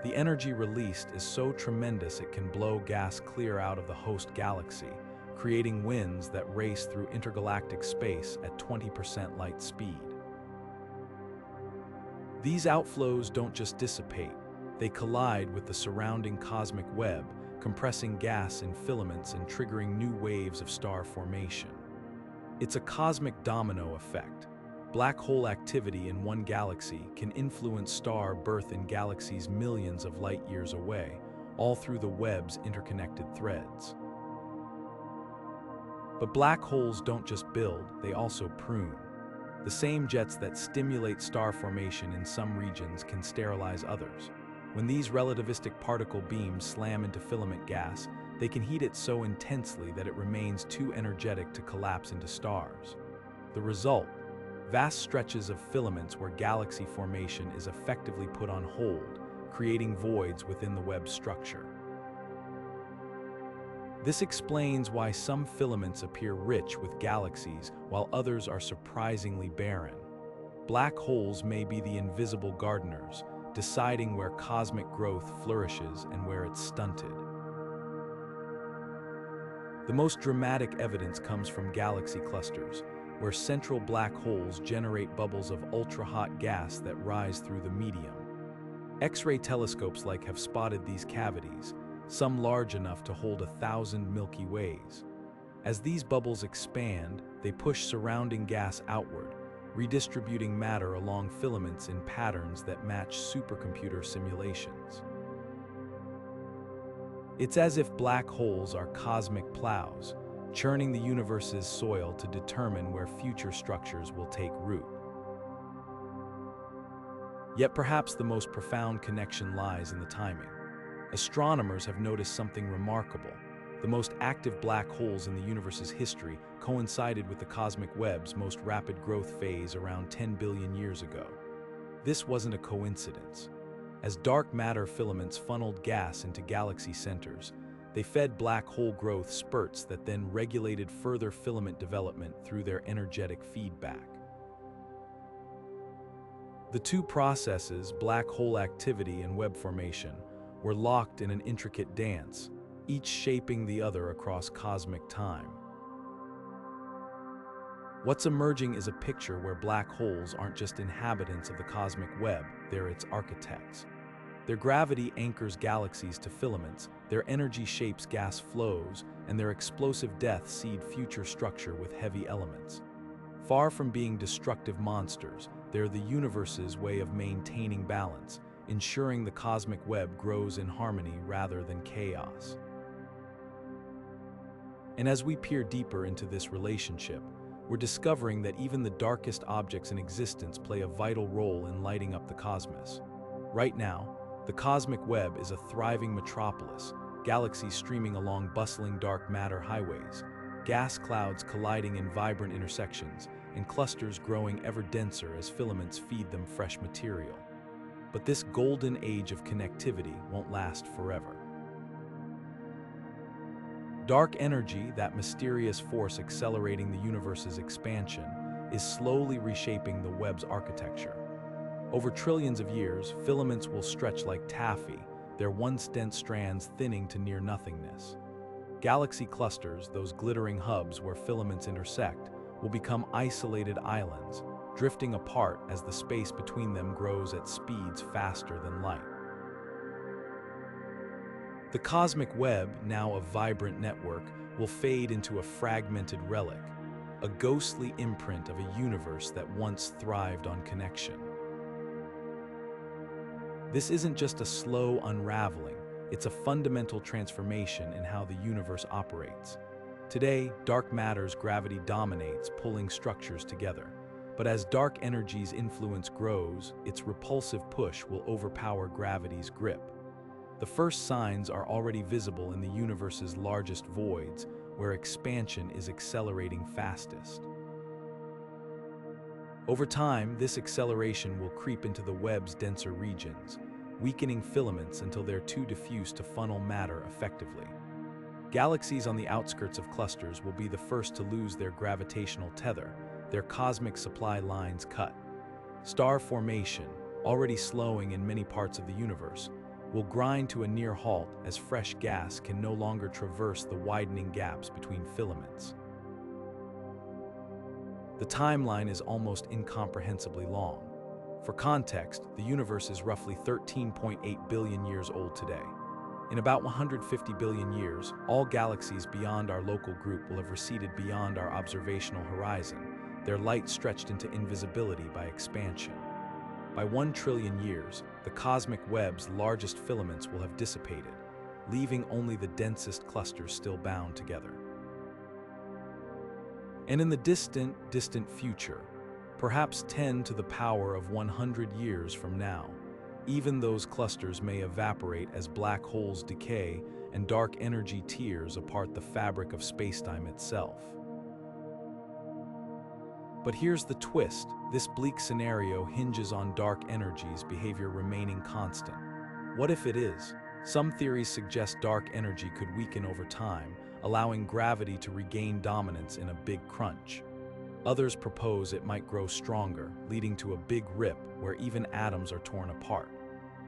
[SPEAKER 1] The energy released is so tremendous it can blow gas clear out of the host galaxy, creating winds that race through intergalactic space at 20% light speed. These outflows don't just dissipate, they collide with the surrounding cosmic web, compressing gas in filaments and triggering new waves of star formation. It's a cosmic domino effect. Black hole activity in one galaxy can influence star birth in galaxies millions of light years away, all through the web's interconnected threads. But black holes don't just build, they also prune. The same jets that stimulate star formation in some regions can sterilize others. When these relativistic particle beams slam into filament gas, they can heat it so intensely that it remains too energetic to collapse into stars. The result: vast stretches of filaments where galaxy formation is effectively put on hold, creating voids within the web's structure. This explains why some filaments appear rich with galaxies while others are surprisingly barren. Black holes may be the invisible gardeners, deciding where cosmic growth flourishes and where it's stunted. The most dramatic evidence comes from galaxy clusters, where central black holes generate bubbles of ultra-hot gas that rise through the medium. X-ray telescopes have spotted these cavities, some large enough to hold 1,000 Milky Ways. As these bubbles expand, they push surrounding gas outward, redistributing matter along filaments in patterns that match supercomputer simulations. It's as if black holes are cosmic plows, churning the universe's soil to determine where future structures will take root. Yet perhaps the most profound connection lies in the timing. Astronomers have noticed something remarkable. The most active black holes in the universe's history coincided with the cosmic web's most rapid growth phase around 10 billion years ago. This wasn't a coincidence. As dark matter filaments funneled gas into galaxy centers, they fed black hole growth spurts that then regulated further filament development through their energetic feedback. The two processes, black hole activity and web formation, were locked in an intricate dance, each shaping the other across cosmic time. What's emerging is a picture where black holes aren't just inhabitants of the cosmic web, they're its architects. Their gravity anchors galaxies to filaments, their energy shapes gas flows, and their explosive death seed future structure with heavy elements. Far from being destructive monsters, they're the universe's way of maintaining balance, ensuring the cosmic web grows in harmony rather than chaos. And as we peer deeper into this relationship, we're discovering that even the darkest objects in existence play a vital role in lighting up the cosmos. Right now, the cosmic web is a thriving metropolis, galaxies streaming along bustling dark matter highways, gas clouds colliding in vibrant intersections, and clusters growing ever denser as filaments feed them fresh material. But this golden age of connectivity won't last forever. Dark energy, that mysterious force accelerating the universe's expansion, is slowly reshaping the web's architecture. Over trillions of years, filaments will stretch like taffy, their once dense strands thinning to near nothingness. Galaxy clusters, those glittering hubs where filaments intersect, will become isolated islands, drifting apart as the space between them grows at speeds faster than light. The cosmic web, now a vibrant network, will fade into a fragmented relic, a ghostly imprint of a universe that once thrived on connection. This isn't just a slow unraveling, it's a fundamental transformation in how the universe operates. Today, dark matter's gravity dominates, pulling structures together. But as dark energy's influence grows, its repulsive push will overpower gravity's grip. The first signs are already visible in the universe's largest voids, where expansion is accelerating fastest. Over time, this acceleration will creep into the web's denser regions, weakening filaments until they're too diffuse to funnel matter effectively. Galaxies on the outskirts of clusters will be the first to lose their gravitational tether, their cosmic supply lines cut. Star formation, already slowing in many parts of the universe, will grind to a near halt as fresh gas can no longer traverse the widening gaps between filaments. The timeline is almost incomprehensibly long. For context, the universe is roughly 13.8 billion years old today. In about 150 billion years, all galaxies beyond our local group will have receded beyond our observational horizon, their light stretched into invisibility by expansion. By 1 trillion years, the cosmic web's largest filaments will have dissipated, leaving only the densest clusters still bound together. And in the distant future, perhaps 10 to the power of 100 years from now, even those clusters may evaporate as black holes decay and dark energy tears apart the fabric of spacetime itself. But here's the twist. This bleak scenario hinges on dark energy's behavior remaining constant. What if it is? Some theories suggest dark energy could weaken over time, allowing gravity to regain dominance in a big crunch. Others propose it might grow stronger, leading to a big rip where even atoms are torn apart.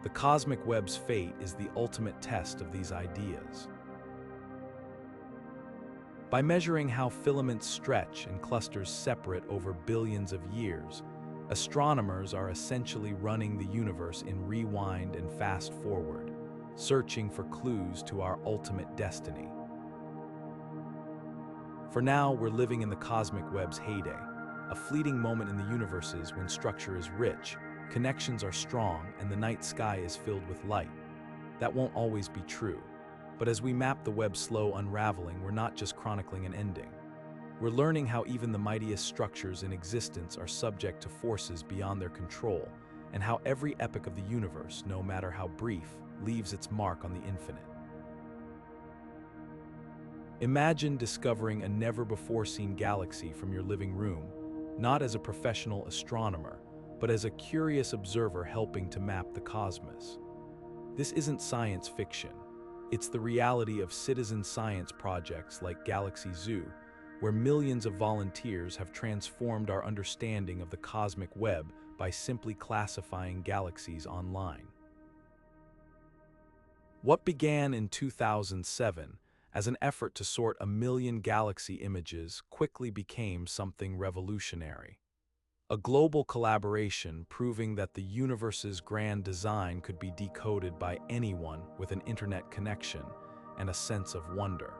[SPEAKER 1] The cosmic web's fate is the ultimate test of these ideas. By measuring how filaments stretch and clusters separate over billions of years, astronomers are essentially running the universe in rewind and fast forward, searching for clues to our ultimate destiny. For now, we're living in the cosmic web's heyday, a fleeting moment in the universes when structure is rich, connections are strong, and the night sky is filled with light. That won't always be true. But as we map the web's slow unraveling, we're not just chronicling an ending. We're learning how even the mightiest structures in existence are subject to forces beyond their control, and how every epoch of the universe, no matter how brief, leaves its mark on the infinite. Imagine discovering a never-before-seen galaxy from your living room, not as a professional astronomer, but as a curious observer helping to map the cosmos. This isn't science fiction. It's the reality of citizen science projects like Galaxy Zoo, where millions of volunteers have transformed our understanding of the cosmic web by simply classifying galaxies online. What began in 2007 as an effort to sort 1 million galaxy images quickly became something revolutionary. A global collaboration proving that the universe's grand design could be decoded by anyone with an internet connection and a sense of wonder.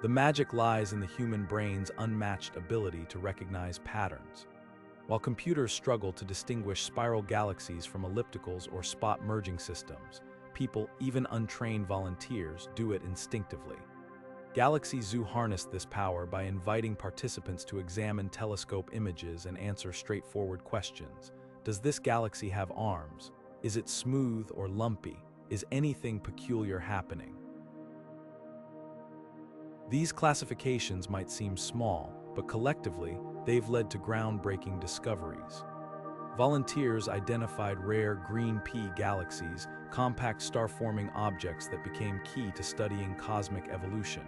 [SPEAKER 1] The magic lies in the human brain's unmatched ability to recognize patterns. While computers struggle to distinguish spiral galaxies from ellipticals or spot merging systems, people, even untrained volunteers, do it instinctively. Galaxy Zoo harnessed this power by inviting participants to examine telescope images and answer straightforward questions. Does this galaxy have arms? Is it smooth or lumpy? Is anything peculiar happening? These classifications might seem small, but collectively, they've led to groundbreaking discoveries. Volunteers identified rare green pea galaxies, compact star-forming objects that became key to studying cosmic evolution,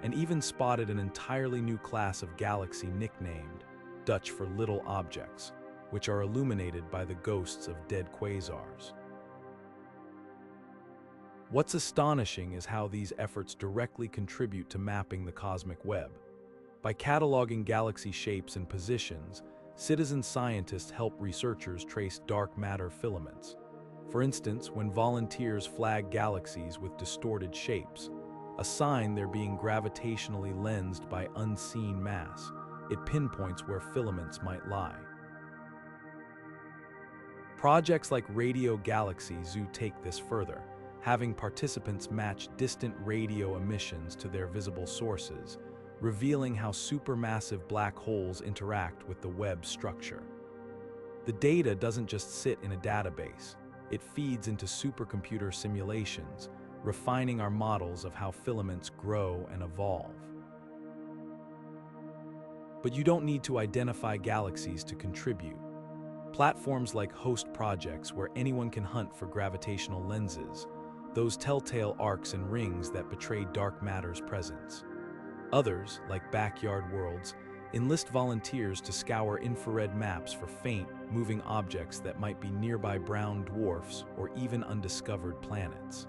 [SPEAKER 1] and even spotted an entirely new class of galaxy nicknamed Dutch for little objects, which are illuminated by the ghosts of dead quasars. What's astonishing is how these efforts directly contribute to mapping the cosmic web. By cataloging galaxy shapes and positions, citizen scientists help researchers trace dark matter filaments. For instance, when volunteers flag galaxies with distorted shapes, a sign they're being gravitationally lensed by unseen mass, it pinpoints where filaments might lie. Projects like Radio Galaxy Zoo take this further, having participants match distant radio emissions to their visible sources, revealing how supermassive black holes interact with the web structure. The data doesn't just sit in a database, it feeds into supercomputer simulations, refining our models of how filaments grow and evolve. But you don't need to identify galaxies to contribute. Platforms like host projects where anyone can hunt for gravitational lenses, those telltale arcs and rings that betray dark matter's presence. Others, like Backyard Worlds, enlist volunteers to scour infrared maps for faint, moving objects that might be nearby brown dwarfs or even undiscovered planets.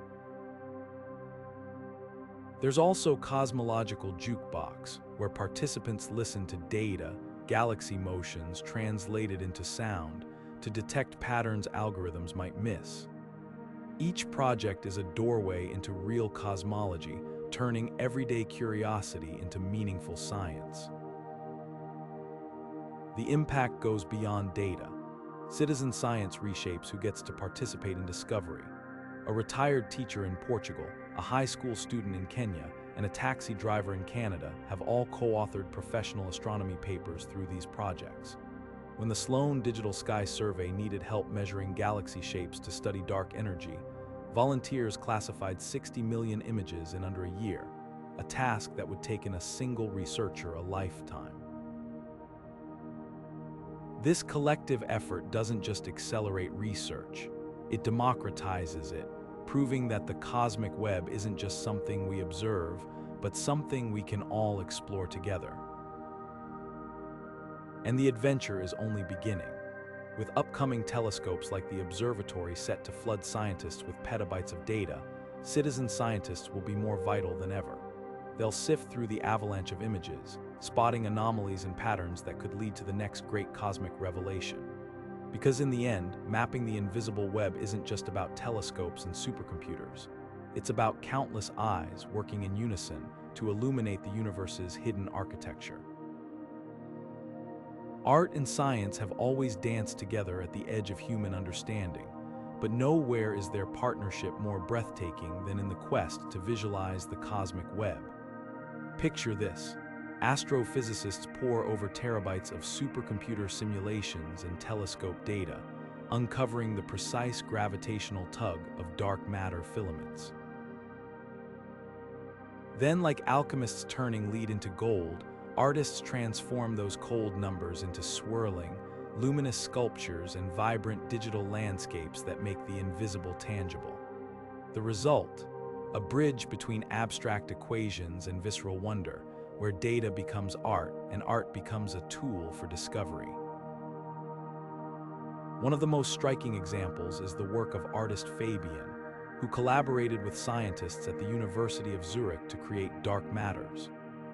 [SPEAKER 1] There's also Cosmological Jukebox, where participants listen to data, galaxy motions translated into sound, to detect patterns algorithms might miss. Each project is a doorway into real cosmology, turning everyday curiosity into meaningful science. The impact goes beyond data. Citizen science reshapes who gets to participate in discovery. A retired teacher in Portugal, a high school student in Kenya, and a taxi driver in Canada have all co-authored professional astronomy papers through these projects. When the Sloan Digital Sky Survey needed help measuring galaxy shapes to study dark energy, volunteers classified 60 million images in under a year, a task that would take in a single researcher a lifetime. This collective effort doesn't just accelerate research, it democratizes it, proving that the cosmic web isn't just something we observe, but something we can all explore together. And the adventure is only beginning. With upcoming telescopes like the observatory set to flood scientists with petabytes of data, citizen scientists will be more vital than ever. They'll sift through the avalanche of images, spotting anomalies and patterns that could lead to the next great cosmic revelation. Because in the end, mapping the invisible web isn't just about telescopes and supercomputers. It's about countless eyes working in unison to illuminate the universe's hidden architecture. Art and science have always danced together at the edge of human understanding, but nowhere is their partnership more breathtaking than in the quest to visualize the cosmic web. Picture this. Astrophysicists pore over terabytes of supercomputer simulations and telescope data, uncovering the precise gravitational tug of dark matter filaments. Then, like alchemists turning lead into gold, artists transform those cold numbers into swirling, luminous sculptures and vibrant digital landscapes that make the invisible tangible. The result? A bridge between abstract equations and visceral wonder, where data becomes art and art becomes a tool for discovery. One of the most striking examples is the work of artist Fabian, who collaborated with scientists at the University of Zurich to create Dark Matters,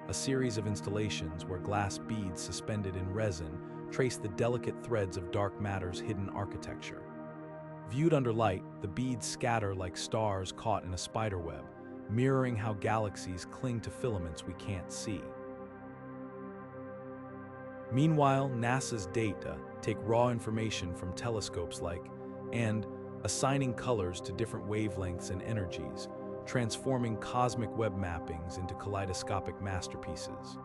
[SPEAKER 1] a series of installations where glass beads suspended in resin trace the delicate threads of dark matter's hidden architecture. Viewed under light, the beads scatter like stars caught in a spiderweb, mirroring how galaxies cling to filaments we can't see. Meanwhile, NASA's data take raw information from telescopes and assigning colors to different wavelengths and energies, transforming cosmic web mappings into kaleidoscopic masterpieces.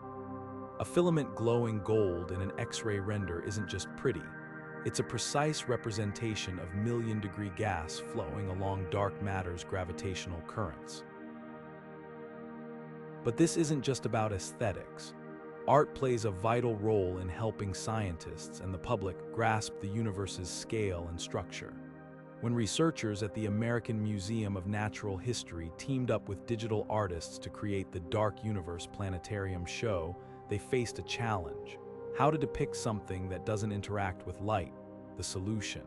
[SPEAKER 1] A filament glowing gold in an X-ray render isn't just pretty, it's a precise representation of million-degree gas flowing along dark matter's gravitational currents. But this isn't just about aesthetics. Art plays a vital role in helping scientists and the public grasp the universe's scale and structure. When researchers at the American Museum of Natural History teamed up with digital artists to create the Dark Universe Planetarium show, they faced a challenge: how to depict something that doesn't interact with light. The solution: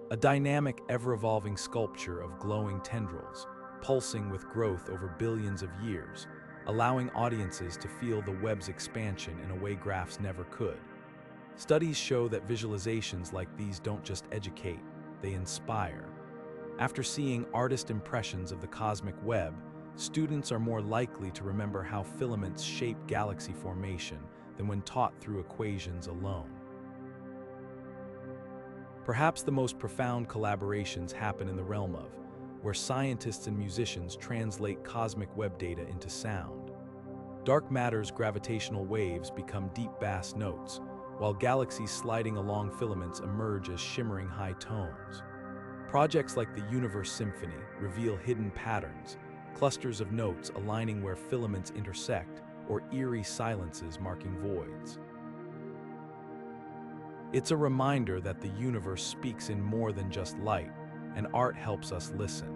[SPEAKER 1] a dynamic, ever-evolving sculpture of glowing tendrils, pulsing with growth over billions of years, allowing audiences to feel the web's expansion in a way graphs never could. Studies show that visualizations like these don't just educate, they inspire. After seeing artist impressions of the cosmic web, students are more likely to remember how filaments shape galaxy formation than when taught through equations alone. Perhaps the most profound collaborations happen in the realm of where scientists and musicians translate cosmic web data into sound. Dark matter's gravitational waves become deep bass notes, while galaxies sliding along filaments emerge as shimmering high tones. Projects like the Universe Symphony reveal hidden patterns, clusters of notes aligning where filaments intersect, or eerie silences marking voids. It's a reminder that the universe speaks in more than just light, and art helps us listen.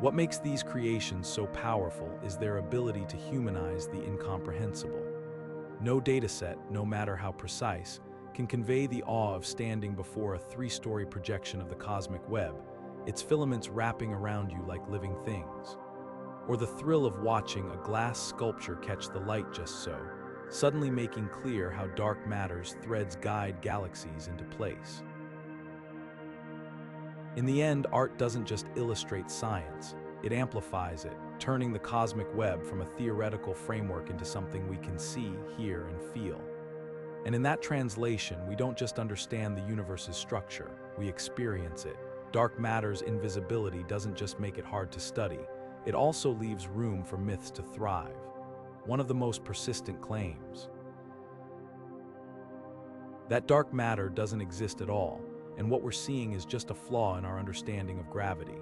[SPEAKER 1] What makes these creations so powerful is their ability to humanize the incomprehensible. No dataset, no matter how precise, can convey the awe of standing before a 3-story projection of the cosmic web, its filaments wrapping around you like living things. Or the thrill of watching a glass sculpture catch the light just so, suddenly making clear how dark matter's threads guide galaxies into place. In the end, art doesn't just illustrate science, it amplifies it, turning the cosmic web from a theoretical framework into something we can see, hear, and feel. And in that translation, we don't just understand the universe's structure, we experience it. Dark matter's invisibility doesn't just make it hard to study, it also leaves room for myths to thrive. One of the most persistent claims: that dark matter doesn't exist at all, and what we're seeing is just a flaw in our understanding of gravity.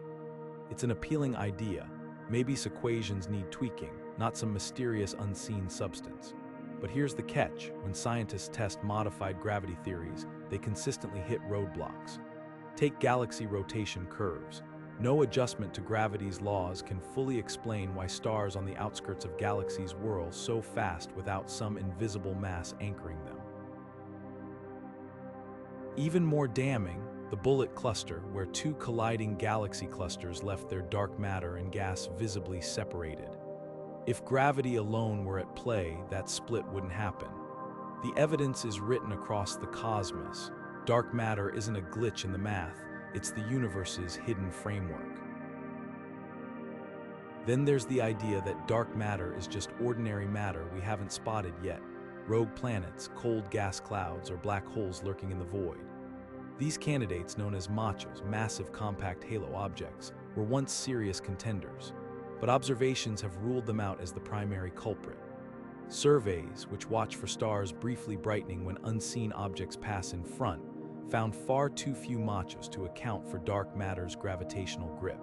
[SPEAKER 1] It's an appealing idea. Maybe equations need tweaking, not some mysterious unseen substance. But here's the catch: when scientists test modified gravity theories, they consistently hit roadblocks. Take galaxy rotation curves. No adjustment to gravity's laws can fully explain why stars on the outskirts of galaxies whirl so fast without some invisible mass anchoring them. Even more damning, the Bullet Cluster, where 2 colliding galaxy clusters left their dark matter and gas visibly separated. If gravity alone were at play, that split wouldn't happen. The evidence is written across the cosmos. Dark matter isn't a glitch in the math, it's the universe's hidden framework. Then there's the idea that dark matter is just ordinary matter we haven't spotted yet. Rogue planets, cold gas clouds, or black holes lurking in the void. These candidates, known as MACHOs, massive compact halo objects, were once serious contenders, but observations have ruled them out as the primary culprit. Surveys, which watch for stars briefly brightening when unseen objects pass in front, found far too few MACHOs to account for dark matter's gravitational grip.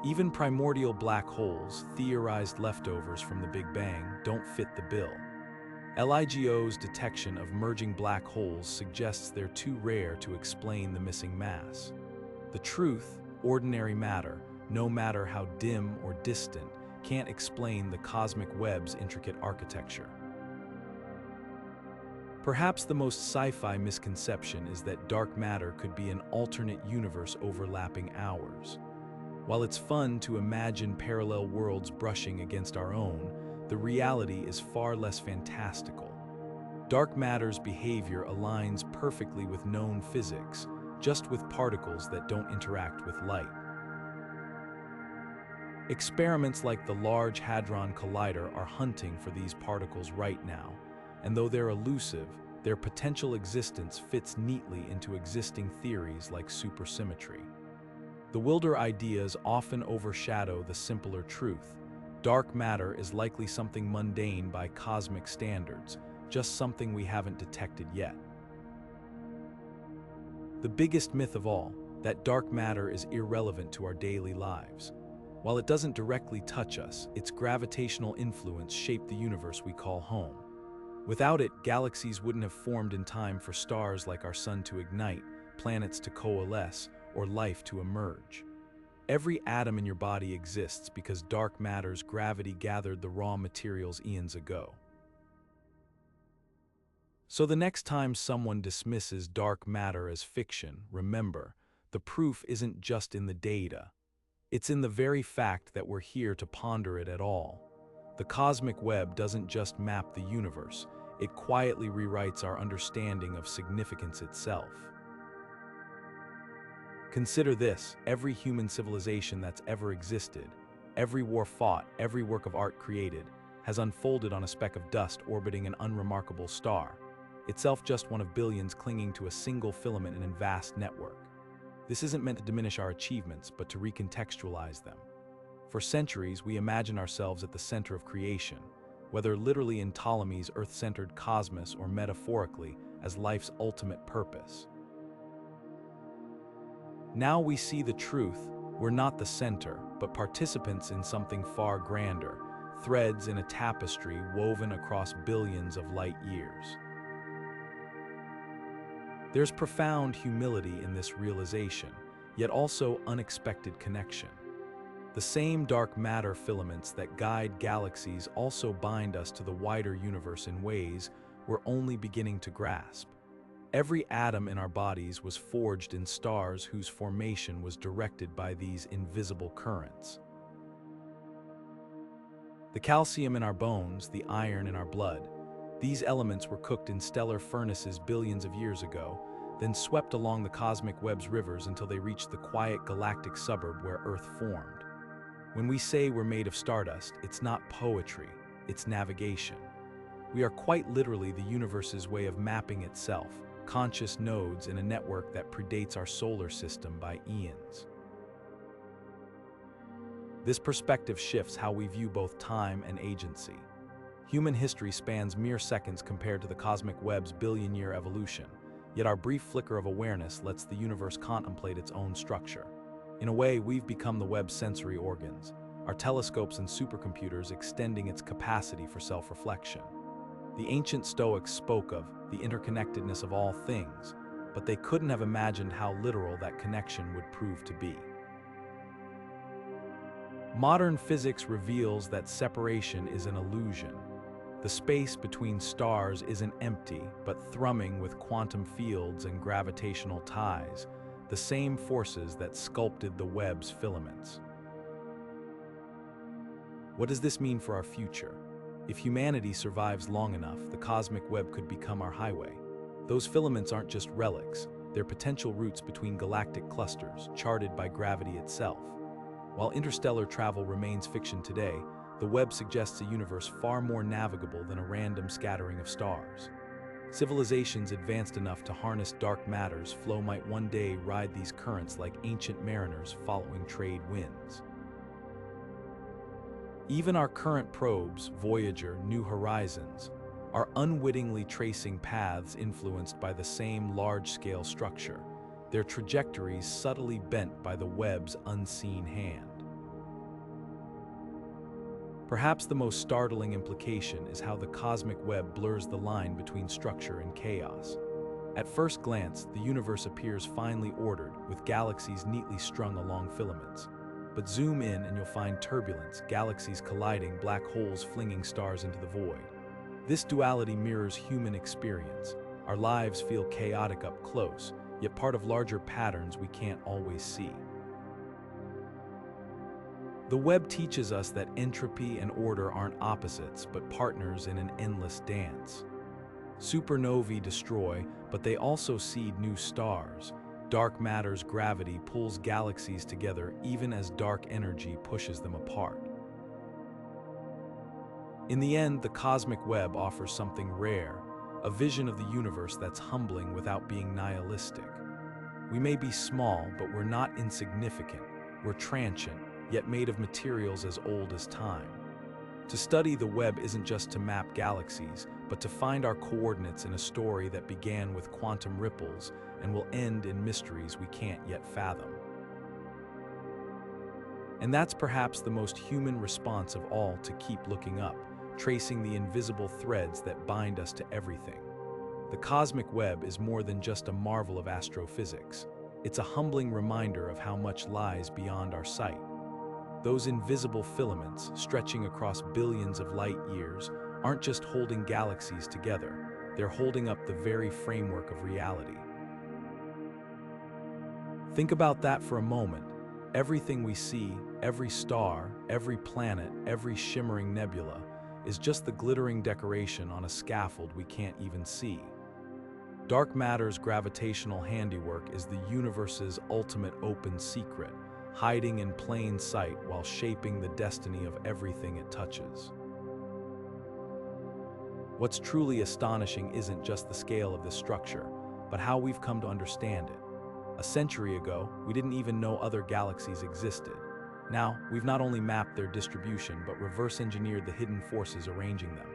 [SPEAKER 1] Even primordial black holes, theorized leftovers from the Big Bang, don't fit the bill. LIGO's detection of merging black holes suggests they're too rare to explain the missing mass. The truth, ordinary matter, no matter how dim or distant, can't explain the cosmic web's intricate architecture. Perhaps the most sci-fi misconception is that dark matter could be an alternate universe overlapping ours. While it's fun to imagine parallel worlds brushing against our own, the reality is far less fantastical. Dark matter's behavior aligns perfectly with known physics, just with particles that don't interact with light. Experiments like the Large Hadron Collider are hunting for these particles right now, and though they're elusive, their potential existence fits neatly into existing theories like supersymmetry. The wilder ideas often overshadow the simpler truth. Dark matter is likely something mundane by cosmic standards, just something we haven't detected yet. The biggest myth of all, that dark matter is irrelevant to our daily lives. While it doesn't directly touch us, its gravitational influence shaped the universe we call home. Without it, galaxies wouldn't have formed in time for stars like our sun to ignite, planets to coalesce, or life to emerge. Every atom in your body exists because dark matter's gravity gathered the raw materials eons ago. So the next time someone dismisses dark matter as fiction, remember, the proof isn't just in the data. It's in the very fact that we're here to ponder it at all. The cosmic web doesn't just map the universe, it quietly rewrites our understanding of significance itself. Consider this: every human civilization that's ever existed, every war fought, every work of art created, has unfolded on a speck of dust orbiting an unremarkable star, itself just one of billions clinging to a single filament in a vast network. This isn't meant to diminish our achievements, but to recontextualize them. For centuries, we imagine ourselves at the center of creation, whether literally in Ptolemy's Earth-centered cosmos or metaphorically as life's ultimate purpose. Now we see the truth: we're not the center, but participants in something far grander, threads in a tapestry woven across billions of light years. There's profound humility in this realization, yet also unexpected connection. The same dark matter filaments that guide galaxies also bind us to the wider universe in ways we're only beginning to grasp. Every atom in our bodies was forged in stars whose formation was directed by these invisible currents. The calcium in our bones, the iron in our blood, these elements were cooked in stellar furnaces billions of years ago, then swept along the cosmic web's rivers until they reached the quiet galactic suburb where Earth formed. When we say we're made of stardust, it's not poetry, it's navigation. We are quite literally the universe's way of mapping itself, conscious nodes in a network that predates our solar system by eons. This perspective shifts how we view both time and agency. Human history spans mere seconds compared to the cosmic web's billion-year evolution, yet our brief flicker of awareness lets the universe contemplate its own structure. In a way, we've become the web's sensory organs, our telescopes and supercomputers extending its capacity for self-reflection. The ancient Stoics spoke of the interconnectedness of all things, but they couldn't have imagined how literal that connection would prove to be. Modern physics reveals that separation is an illusion. The space between stars isn't empty, but thrumming with quantum fields and gravitational ties, the same forces that sculpted the web's filaments. What does this mean for our future? If humanity survives long enough, the cosmic web could become our highway. Those filaments aren't just relics, they're potential routes between galactic clusters, charted by gravity itself. While interstellar travel remains fiction today, the web suggests a universe far more navigable than a random scattering of stars. Civilizations advanced enough to harness dark matter's flow might one day ride these currents like ancient mariners following trade winds. Even our current probes, Voyager, New Horizons, are unwittingly tracing paths influenced by the same large-scale structure, their trajectories subtly bent by the web's unseen hand. Perhaps the most startling implication is how the cosmic web blurs the line between structure and chaos. At first glance, the universe appears finely ordered, with galaxies neatly strung along filaments. But zoom in and you'll find turbulence, galaxies colliding, black holes flinging stars into the void. This duality mirrors human experience. Our lives feel chaotic up close, yet part of larger patterns we can't always see. The web teaches us that entropy and order aren't opposites, but partners in an endless dance. Supernovae destroy, but they also seed new stars. Dark matter's gravity pulls galaxies together even as dark energy pushes them apart. In the end, the cosmic web offers something rare, a vision of the universe that's humbling without being nihilistic. We may be small, but we're not insignificant. We're transient, yet made of materials as old as time. To study the web isn't just to map galaxies, but to find our coordinates in a story that began with quantum ripples and will end in mysteries we can't yet fathom. And that's perhaps the most human response of all, to keep looking up, tracing the invisible threads that bind us to everything. The cosmic web is more than just a marvel of astrophysics. It's a humbling reminder of how much lies beyond our sight. Those invisible filaments, stretching across billions of light years, aren't just holding galaxies together, they're holding up the very framework of reality. Think about that for a moment. Everything we see, every star, every planet, every shimmering nebula, is just the glittering decoration on a scaffold we can't even see. Dark matter's gravitational handiwork is the universe's ultimate open secret, hiding in plain sight while shaping the destiny of everything it touches. What's truly astonishing isn't just the scale of this structure, but how we've come to understand it. A century ago, we didn't even know other galaxies existed. Now, we've not only mapped their distribution, but reverse-engineered the hidden forces arranging them.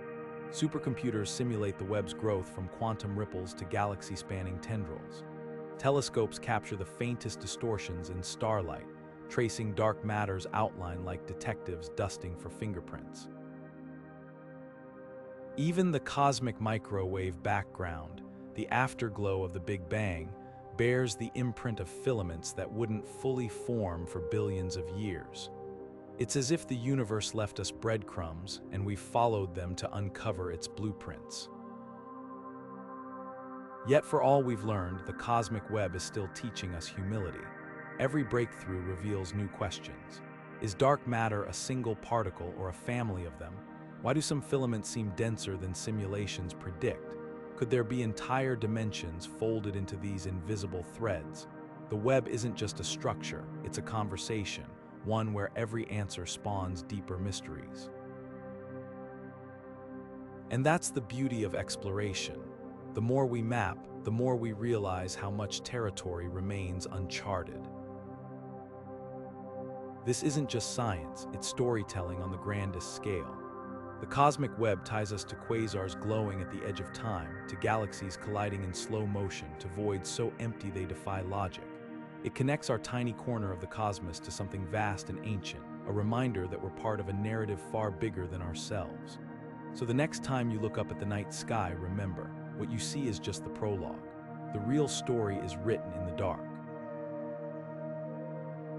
[SPEAKER 1] Supercomputers simulate the web's growth from quantum ripples to galaxy-spanning tendrils. Telescopes capture the faintest distortions in starlight, tracing dark matter's outline like detectives dusting for fingerprints. Even the cosmic microwave background, the afterglow of the Big Bang, bears the imprint of filaments that wouldn't fully form for billions of years. It's as if the universe left us breadcrumbs and we followed them to uncover its blueprints. Yet for all we've learned, the cosmic web is still teaching us humility. Every breakthrough reveals new questions. Is dark matter a single particle or a family of them? Why do some filaments seem denser than simulations predict? Could there be entire dimensions folded into these invisible threads? The web isn't just a structure, it's a conversation, one where every answer spawns deeper mysteries. And that's the beauty of exploration. The more we map, the more we realize how much territory remains uncharted. This isn't just science, it's storytelling on the grandest scale. The cosmic web ties us to quasars glowing at the edge of time, to galaxies colliding in slow motion, to voids so empty they defy logic. It connects our tiny corner of the cosmos to something vast and ancient, a reminder that we're part of a narrative far bigger than ourselves. So the next time you look up at the night sky, remember, what you see is just the prologue. The real story is written in the dark.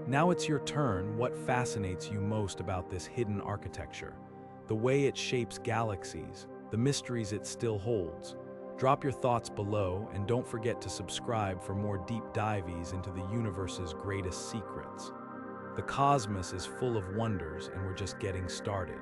[SPEAKER 1] Now it's your turn. What fascinates you most about this hidden architecture? The way it shapes galaxies, the mysteries it still holds. Drop your thoughts below and don't forget to subscribe for more deep dives into the universe's greatest secrets. The cosmos is full of wonders and we're just getting started.